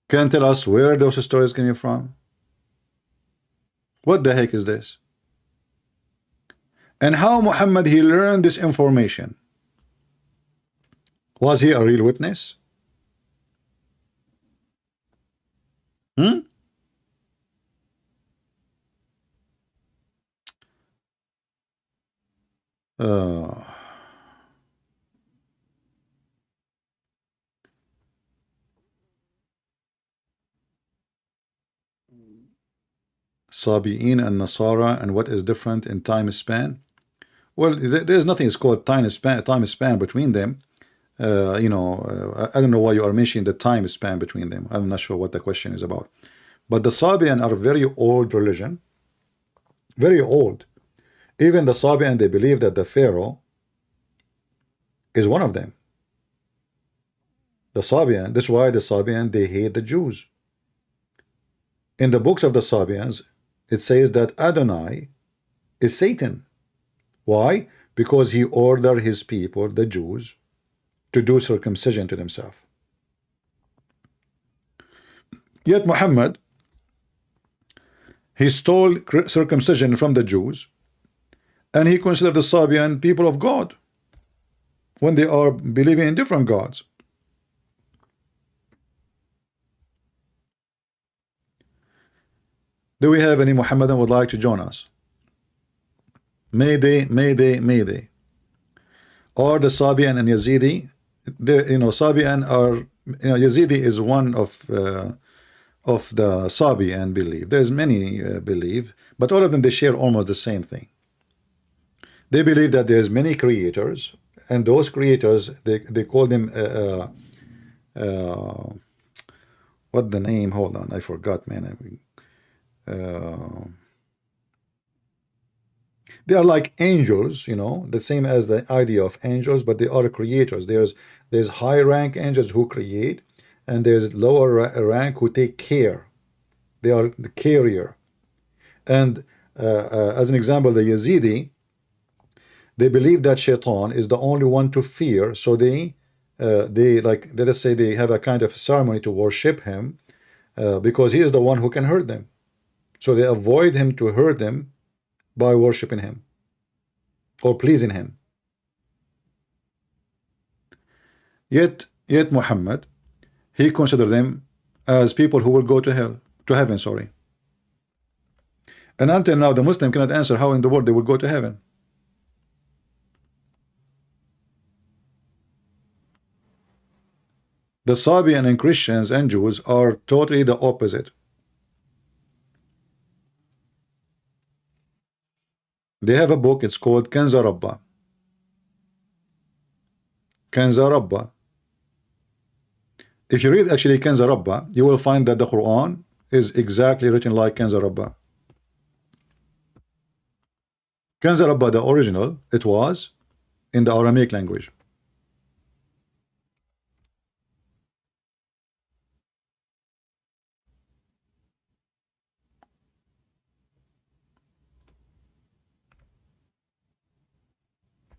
Can tell us where those stories coming from? What the heck is this? And how Muhammad he learned this information? Was he a real witness? Hmm? Uh, Sabi'in and Nasara, and what is different in time span? Well, there's nothing is called time span between them. I don't know why you are mentioning the time span between them. I'm not sure what the question is about. But the Sabian are a very old religion, very old. Even the Sabian, they believe that the Pharaoh is one of them. The Sabian, that's why the Sabian, they hate the Jews. In the books of the Sabians, it says that Adonai is Satan. Why? Because he ordered his people, the Jews, to do circumcision to themselves. Yet Muhammad, he stole circumcision from the Jews, and he considered the Sabian people of God when they are believing in different gods. Do we have any Muhammadan would like to join us? Mayday, Mayday, Mayday. Or the Sabian and Yazidi. Sabian are, Yazidi is one of the Sabian belief. There's many believe, but all of them, they share almost the same thing. They believe that there's many creators, and those creators, they call them what the name? Hold on, I forgot, man. They are like angels, the same as the idea of angels, but they are creators. There's high rank angels who create, and there's lower rank who take care. They are the carrier. And as an example, the Yazidi, they believe that Shaitan is the only one to fear, so they like, let us say, they have a kind of ceremony to worship him, because he is the one who can hurt them. So they avoid him to hurt them by worshiping him or pleasing him. Yet Muhammad, he considered them as people who will go to heaven, sorry. And until now, the Muslim cannot answer how in the world they will go to heaven. The Sabian and Christians and Jews are totally the opposite. They have a book, it's called Kanza Rabba. Kanza Rabba. If you read actually Kanza Rabba, you will find that the Quran is exactly written like Kanza Rabba. Kanza Rabba, the original, it was in the Aramaic language.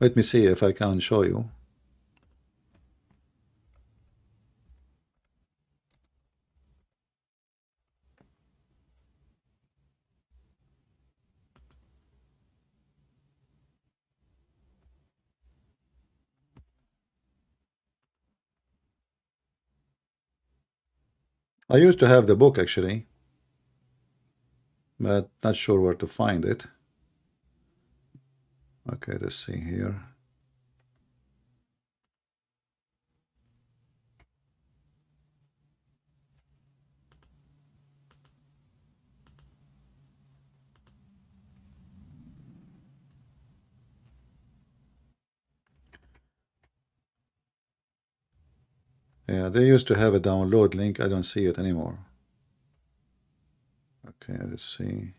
Let me see if I can show you. I used to have the book actually, but not sure where to find it. Okay, let's see here. Yeah, they used to have a download link. I don't see it anymore. Okay, let's see.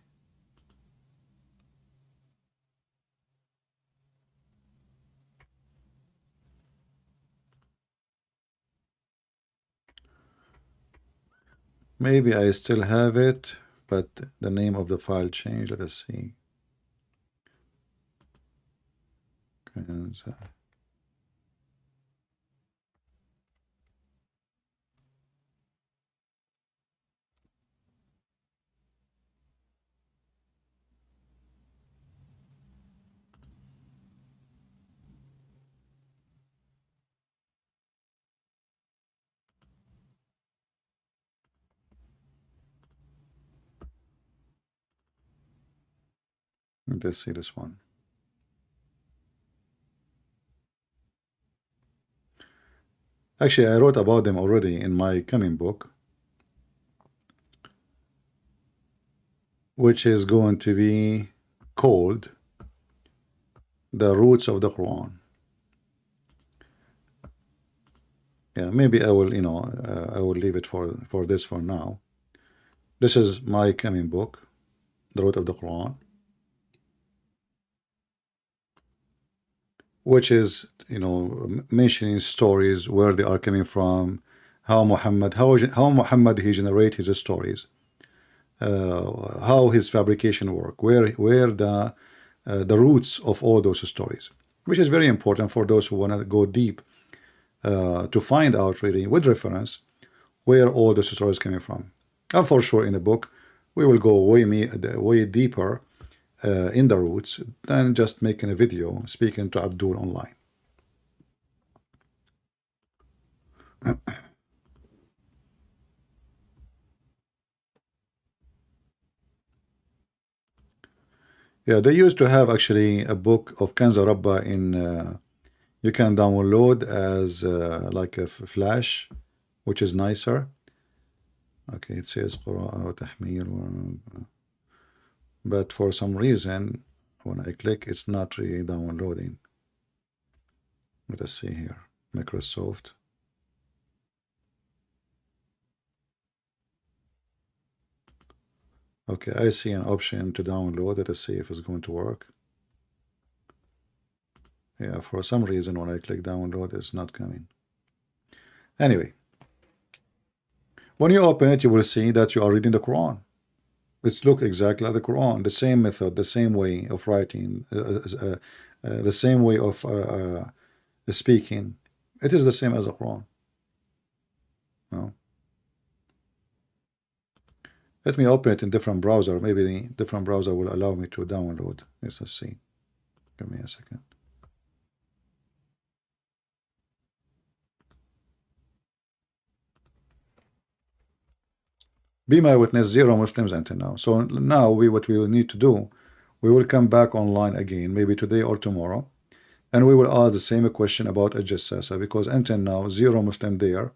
Maybe I still have it, but the name of the file changed. Let us see. Let's see this one. Actually, I wrote about them already in my coming book, which is going to be called The Roots of the Quran. Yeah, maybe I will, I will leave it for this for now. This is my coming book, The Root of the Quran, which is, mentioning stories, where they are coming from, how Muhammad he generate his stories, how his fabrication work, where the roots of all those stories, which is very important for those who want to go deep, to find out really with reference where all the stories coming from. And for sure in the book we will go way deeper in the roots than just making a video speaking to Abdul online. Yeah, they used to have actually a book of Kanza Rabba in you can download as like a flash, which is nicer. Okay, it says Qur'an tahmir, but for some reason when I click it's not really downloading. Let us see here, Microsoft. Okay, I see an option to download. Let us see if it's going to work. Yeah, for some reason when I click download it's not coming. Anyway, when you open it you will see that you are reading the Quran. It's look exactly like the Quran, the same method, the same way of writing, the same way of speaking. It is the same as the Quran. No. Let me open it in different browser. Maybe the different browser will allow me to download. Let's see. Give me a second. Be my witness, 0 Muslims until now. So now what we will need to do, we will come back online again, maybe today or tomorrow, and we will ask the same question about a Jassasah, because until now 0 Muslim there.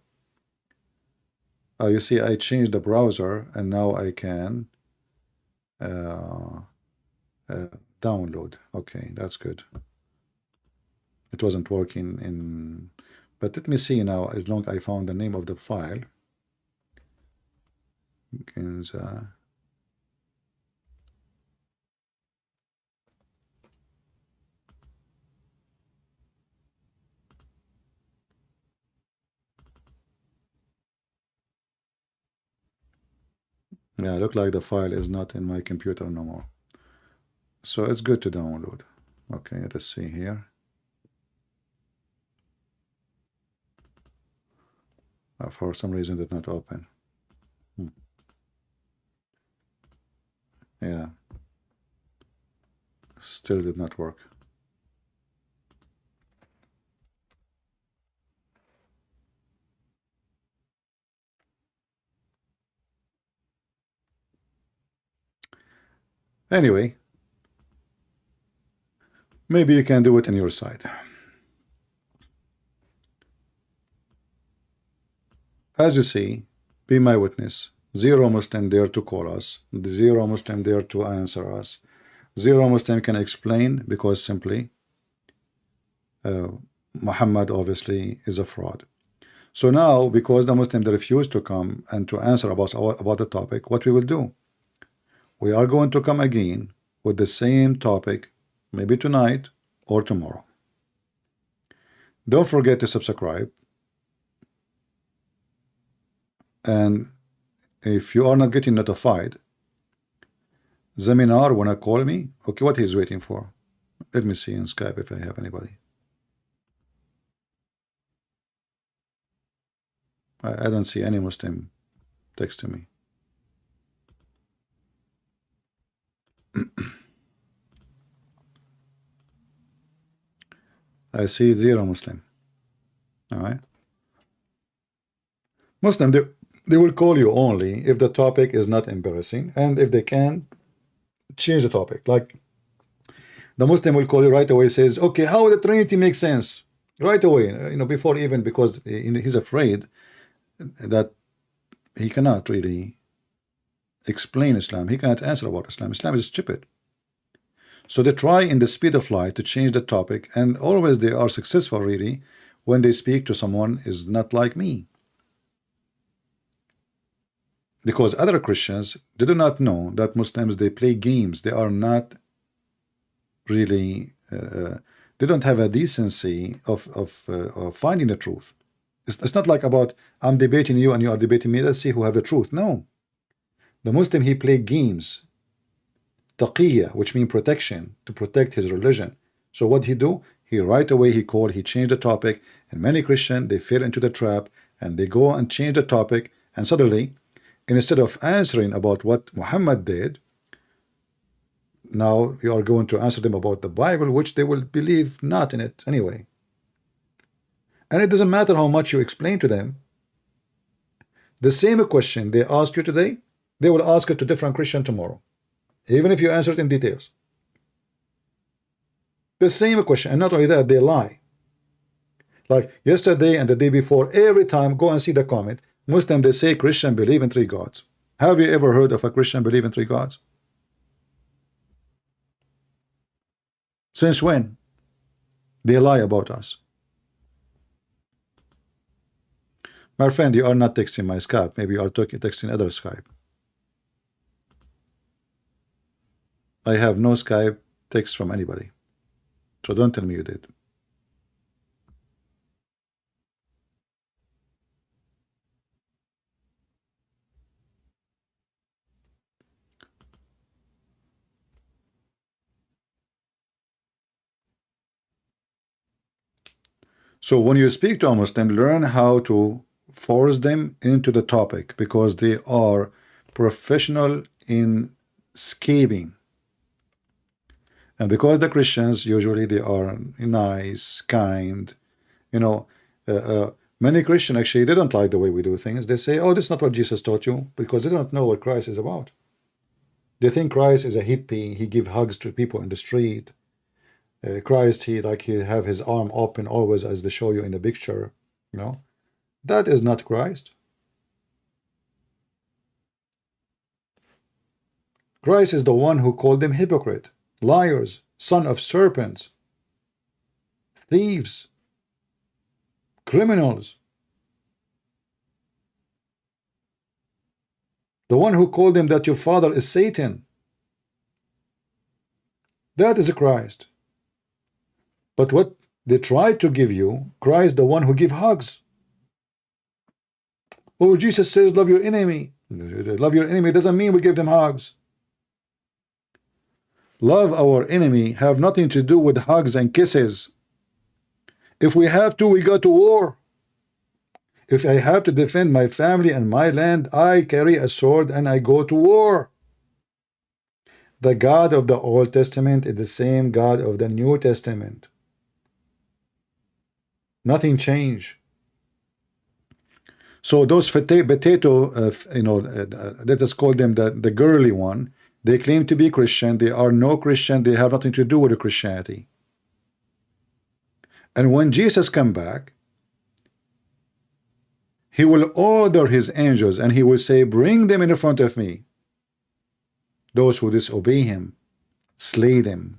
You see, I changed the browser and now I can download. Okay, that's good. It wasn't working in, but let me see now, as long as I found the name of the file. Yeah, look like the file is not in my computer no more. So it's good to download. Okay, let's see here. For some reason it did not open. Yeah, still did not work. Anyway, maybe you can do it on your side. As you see, be my witness, 0 Muslim there to call us, 0 Muslim there to answer us, 0 Muslim can explain, because simply Muhammad obviously is a fraud. So now, because the Muslim they refuse to come and to answer about the topic, what we will do, we are going to come again with the same topic, maybe tonight or tomorrow. Don't forget to subscribe, and if you are not getting notified, Zeminar wanna call me? Okay, what he's waiting for? Let me see in Skype if I have anybody. I don't see any Muslim texting me. I see 0 Muslim. All right. Muslim, they will call you only if the topic is not embarrassing and if they can change the topic. Like The Muslim will call you right away, says, okay, how the Trinity makes sense? Right away, before even, because he's afraid that he cannot really explain Islam. He cannot answer about Islam. Islam is stupid. So they try in the speed of light to change the topic, and always they are successful really when they speak to someone is not like me. Because other Christians, they do not know that Muslims, they play games. They are not really, they don't have a decency of finding the truth. It's not like about I'm debating you and you are debating me. Let's see who have the truth. No. The Muslim, he play games. Taqiyya, which means protection, to protect his religion. So what he do? He right away he changed the topic, and many Christians, they fell into the trap, and they go and change the topic, and suddenly, instead of answering about what Muhammad did, now you are going to answer them about the Bible, which they will believe not in it anyway. And it doesn't matter how much you explain to them. The same question they ask you today, they will ask it to different Christian tomorrow, even if you answer it in details. The same question, and not only that, they lie. Like yesterday and the day before, every time, go and see the comment. Muslim, they say Christian believe in 3 gods. Have you ever heard of a Christian believe in 3 gods? Since when? They lie about us. My friend, you are not texting my Skype. Maybe you are texting other Skype. I have no Skype text from anybody. So don't tell me you did. So when you speak to a Muslim, learn how to force them into the topic, because they are professional in escaping. And because the Christians, usually they are nice, kind, many Christians actually, they don't like the way we do things. They say, oh, this is not what Jesus taught you, because they don't know what Christ is about. They think Christ is a hippie. He give hugs to people in the street. Christ, he have his arm open always, as they show you in the picture. That is not Christ. Christ is the one who called them hypocrite, liars, son of serpents, thieves, criminals. The one who called them that your father is Satan. That is a Christ. But what they tried to give you, Christ, the one who give hugs. Oh, Jesus says love your enemy. Love your enemy doesn't mean we give them hugs. Love our enemy have nothing to do with hugs and kisses. If we have to, we go to war. If I have to defend my family and my land, I carry a sword and I go to war. The God of the Old Testament is the same God of the New Testament. Nothing changed. So those potato, let us call them the girly one. They claim to be Christian. They are no Christian. They have nothing to do with Christianity. And when Jesus come back, he will order his angels and he will say, bring them in front of me. Those who disobey him, slay them.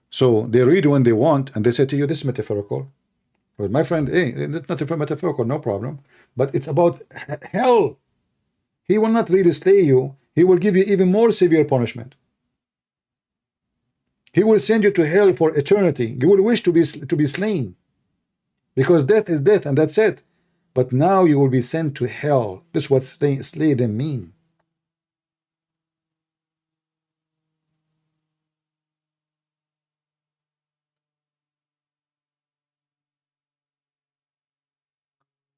So they read when they want, and they say to you, this is metaphorical. But my friend, hey, it's not metaphorical, no problem. But it's about hell. He will not really slay you. He will give you even more severe punishment. He will send you to hell for eternity. You will wish to be slain, because death is death, and that's it. But now you will be sent to hell. This is what slay them mean.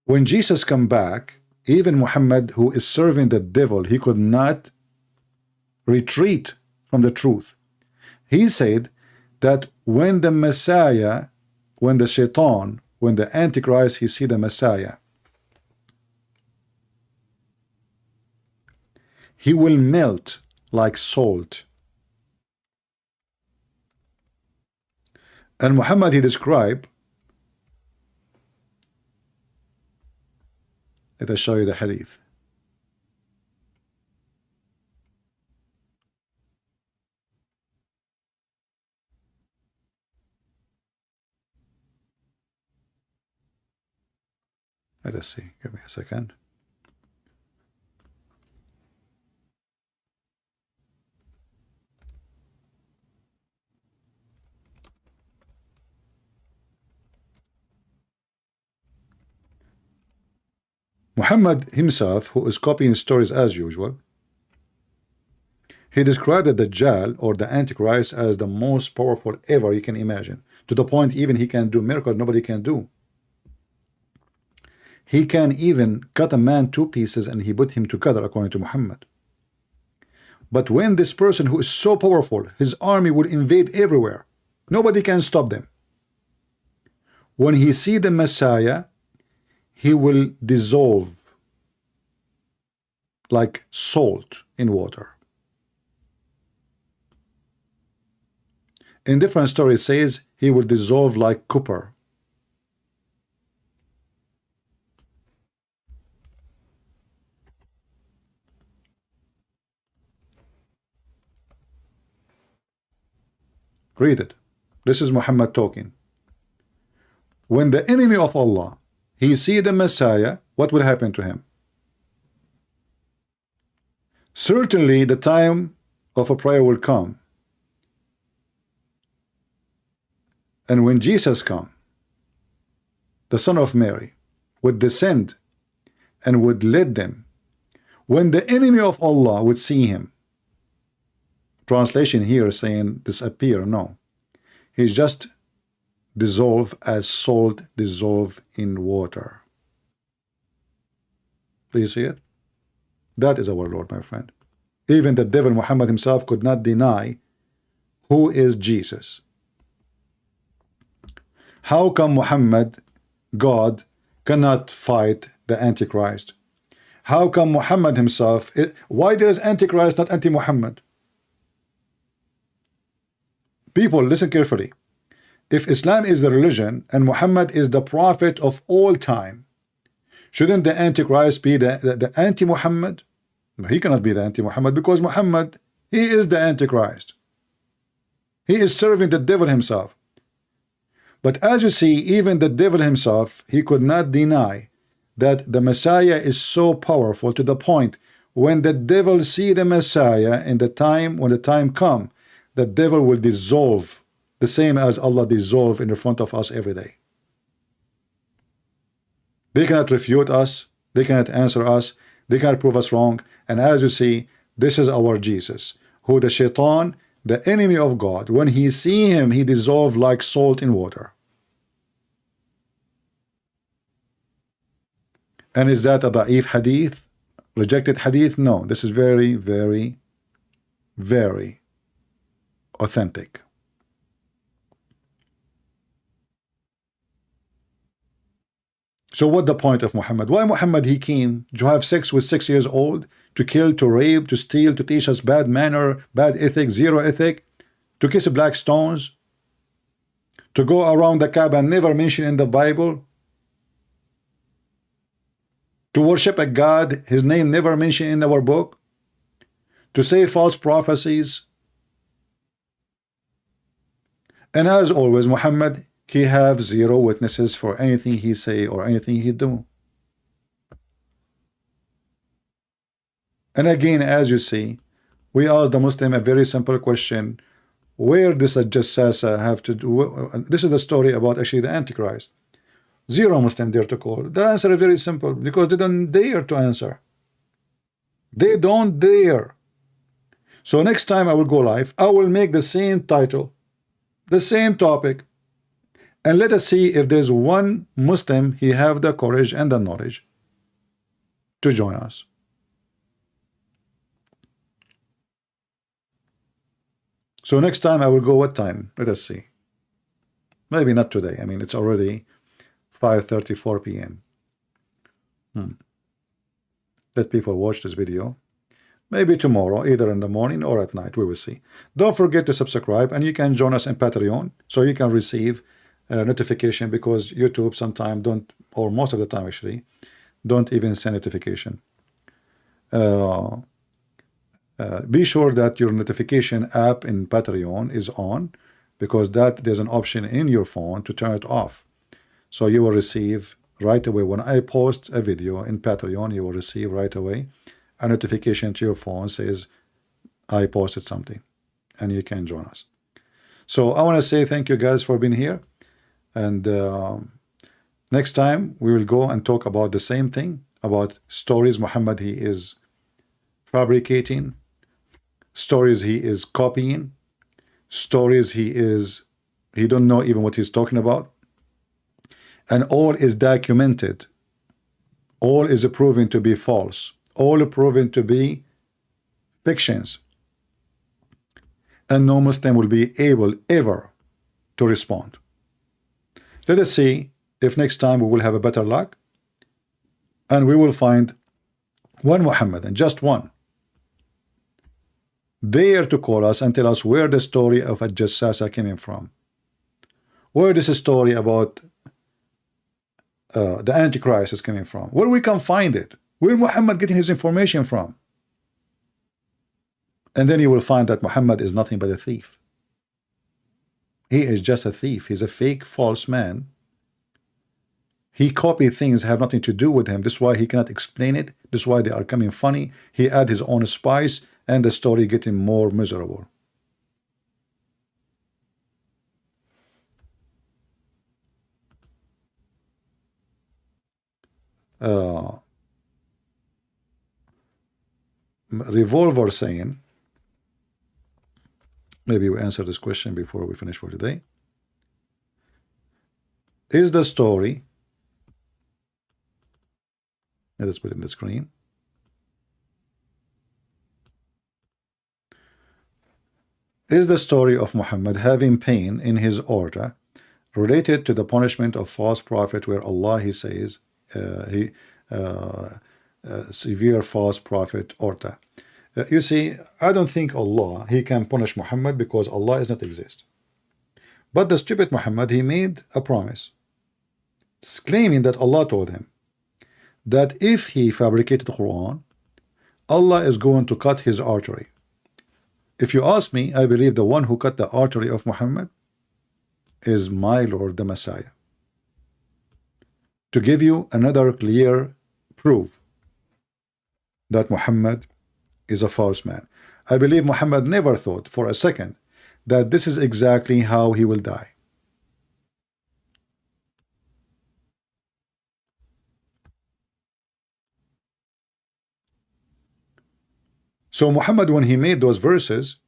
When Jesus come back, even Muhammad, who is serving the devil, he could not retreat from the truth. He said that when the Messiah, when the Shaitan, when the Antichrist, he see the Messiah, he will melt like salt And Muhammad, he described, let us show you the hadith. Let us see. Give me a second. Muhammad himself, who is copying stories as usual, he described the Dajjal or the Antichrist as the most powerful ever you can imagine, to the point even he can do miracles nobody can do. He can even cut a man to pieces and he put him together, according to Muhammad. But when this person who is so powerful, his army will invade everywhere, nobody can stop them. When he see the Messiah, he will dissolve like salt in water. In different stories, it says he will dissolve like copper. Read it. This is Muhammad talking. When the enemy of Allah, he see the Messiah, what will happen to him? Certainly the time of a prayer will come. And when Jesus come, the son of Mary, would descend and would lead them, when the enemy of Allah would see him, translation here is saying disappear, no. He's just dissolve as salt dissolve in water. Please see it? That is our Lord, my friend. Even the devil Muhammad himself could not deny who is Jesus. How come Muhammad, God, cannot fight the Antichrist? How come Muhammad himself, why there is Antichrist, not anti-Muhammad? People, listen carefully. If Islam is the religion and Muhammad is the prophet of all time, shouldn't the Antichrist be the anti-Muhammad? No, he cannot be the anti-Muhammad, because Muhammad, he is the Antichrist. He is serving the devil himself. But as you see, even the devil himself, he could not deny that the Messiah is so powerful, to the point when the devil see the Messiah in the time, when the time come, the devil will dissolve, the same as Allah dissolve in the front of us every day. They cannot refute us, they cannot answer us, they cannot prove us wrong. And as you see, this is our Jesus, who the shaitan, the enemy of God, when he see him, he dissolve like salt in water. And is that a da'if hadith, rejected hadith? No, this is very, very, very authentic. So what the point of Muhammad? Why Muhammad, he came to have sex with 6 years old, to kill, to rape, to steal, to teach us bad manner, bad ethic, zero ethic, to kiss black stones, to go around the Kaaba and never mention in the Bible, to worship a God, his name never mentioned in our book, to say false prophecies. And as always, Muhammad, he have zero witnesses for anything he say or anything he do. And again, as you see, we ask the Muslim a very simple question: where does a Jassasah have to do? This is the story about actually the Antichrist. Zero Muslim dare to call. The answer is very simple, because they don't dare to answer. They don't dare. So next time I will go live, I will make the same title, the same topic, and let us see if there's one Muslim he have the courage and the knowledge to join us. So next time I will go what time? Let us see. Maybe not today. I mean, it's already 5:34 p.m. Let people watch this video. Maybe tomorrow, either in the morning or at night. We will see. Don't forget to subscribe, and you can join us in Patreon so you can receive a notification, because YouTube sometimes don't, or most of the time actually, don't even send notification. Be sure that your notification app in Patreon is on, because that there's an option in your phone to turn it off. So you will receive right away when I post a video in Patreon, you will receive right away a notification to your phone says I posted something, and you can join us. So I want to say thank you guys for being here, and next time we will go and talk about the same thing, about stories Muhammad he is fabricating, stories he is copying, stories he don't know even what he's talking about, and all is documented, all is proven to be false, all proven to be fictions, and no Muslim will be able ever to respond. Let us see if next time we will have a better luck, and we will find one Muhammad, and just one, dare to call us and tell us where the story of a Jassasah came from, where this story about the Antichrist is coming from, where we can find it, where Muhammad getting his information from. And then you will find that Muhammad is nothing but a thief. He is just a thief. He's a fake, false man. He copied things that have nothing to do with him. This is why he cannot explain it. This is why they are coming funny. He add his own spice, and the story getting more miserable. Revolver saying, maybe we answer this question before we finish for today. Is the story, let's put it in the screen. Is the story of Muhammad having pain in his aorta related to the punishment of false prophet, where Allah he says severe false prophet aorta? You see, I don't think Allah he can punish Muhammad, because Allah does not exist. But the stupid Muhammad, he made a promise claiming that Allah told him that if he fabricated the Quran, Allah is going to cut his artery. If you ask me, I believe the one who cut the artery of Muhammad is my Lord the Messiah. To give you another clear proof that Muhammad is a false man. I believe Muhammad never thought for a second that this is exactly how he will die. So Muhammad, when he made those verses,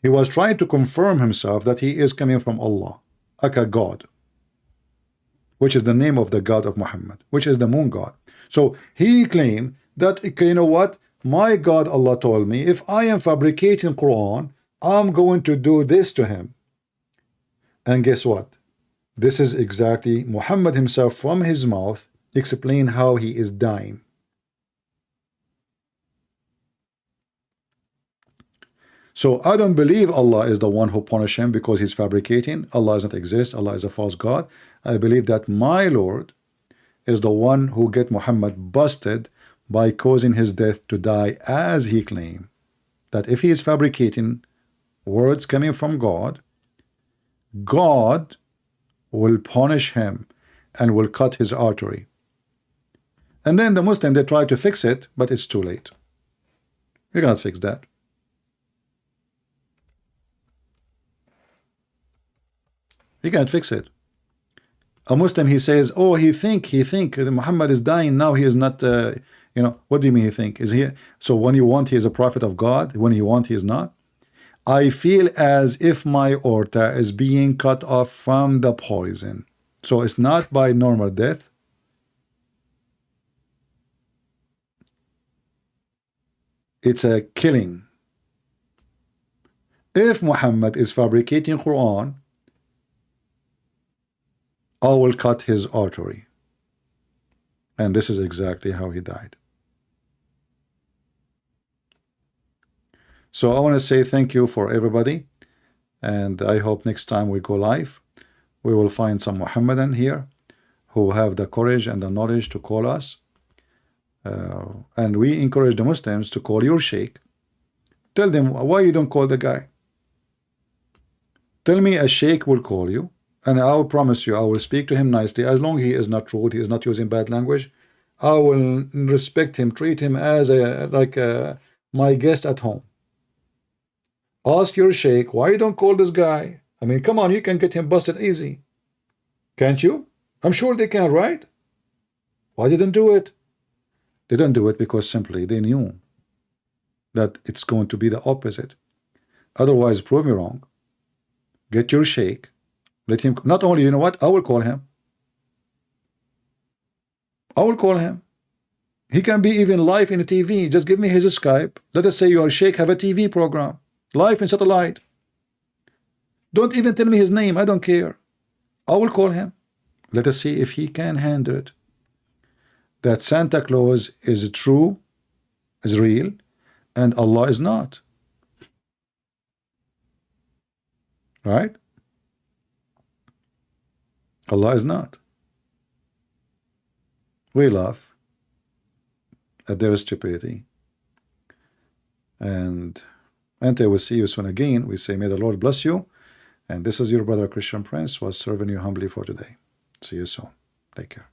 he was trying to confirm himself that he is coming from Allah, Aka God, which is the name of the God of Muhammad, which is the moon God. So he claimed that, you know what, my God, Allah told me, if I am fabricating Quran, I'm going to do this to him. And guess what? This is exactly Muhammad himself from his mouth explain how he is dying. So I don't believe Allah is the one who punished him because he's fabricating. Allah doesn't exist. Allah is a false God. I believe that my Lord is the one who get Muhammad busted by causing his death to die, as he claimed that if he is fabricating words coming from God, God will punish him and will cut his artery. And then the Muslim, they try to fix it, but it's too late. You cannot fix that. You can't fix it. A Muslim, he says, oh, he think Muhammad is dying now, he is not, you know, what do you mean he think? Is he, so when you want, he is a prophet of God, when you want, he is not? I feel as if my aorta is being cut off from the poison. So it's not by normal death. It's a killing. If Muhammad is fabricating Quran, I will cut his artery. And this is exactly how he died. So I want to say thank you for everybody, and I hope next time we go live, we will find some Muhammadan here who have the courage and the knowledge to call us. And we encourage the Muslims to call your sheikh. Tell them why you don't call the guy. Tell me a sheikh will call you, and I will promise you I will speak to him nicely. As long as he is not rude, he is not using bad language, I will respect him, treat him as my guest at home. Ask your sheikh, why you don't call this guy? I mean, come on, you can get him busted easy. Can't you? I'm sure they can, right? Why didn't do it? They didn't do it because simply they knew that it's going to be the opposite. Otherwise, prove me wrong. Get your sheikh. Let him, not only, you know what, I will call him. I will call him. He can be even live in a TV. Just give me his Skype. Let us say your sheikh have a TV program, live in satellite. Don't even tell me his name. I don't care. I will call him. Let us see if he can handle it. That Santa Claus is true, is real, and Allah is not. Right? Allah is not. We laugh at their stupidity. And until we see you soon again, we say, may the Lord bless you. And this is your brother Christian Prince, was serving you humbly for today. See you soon. Take care.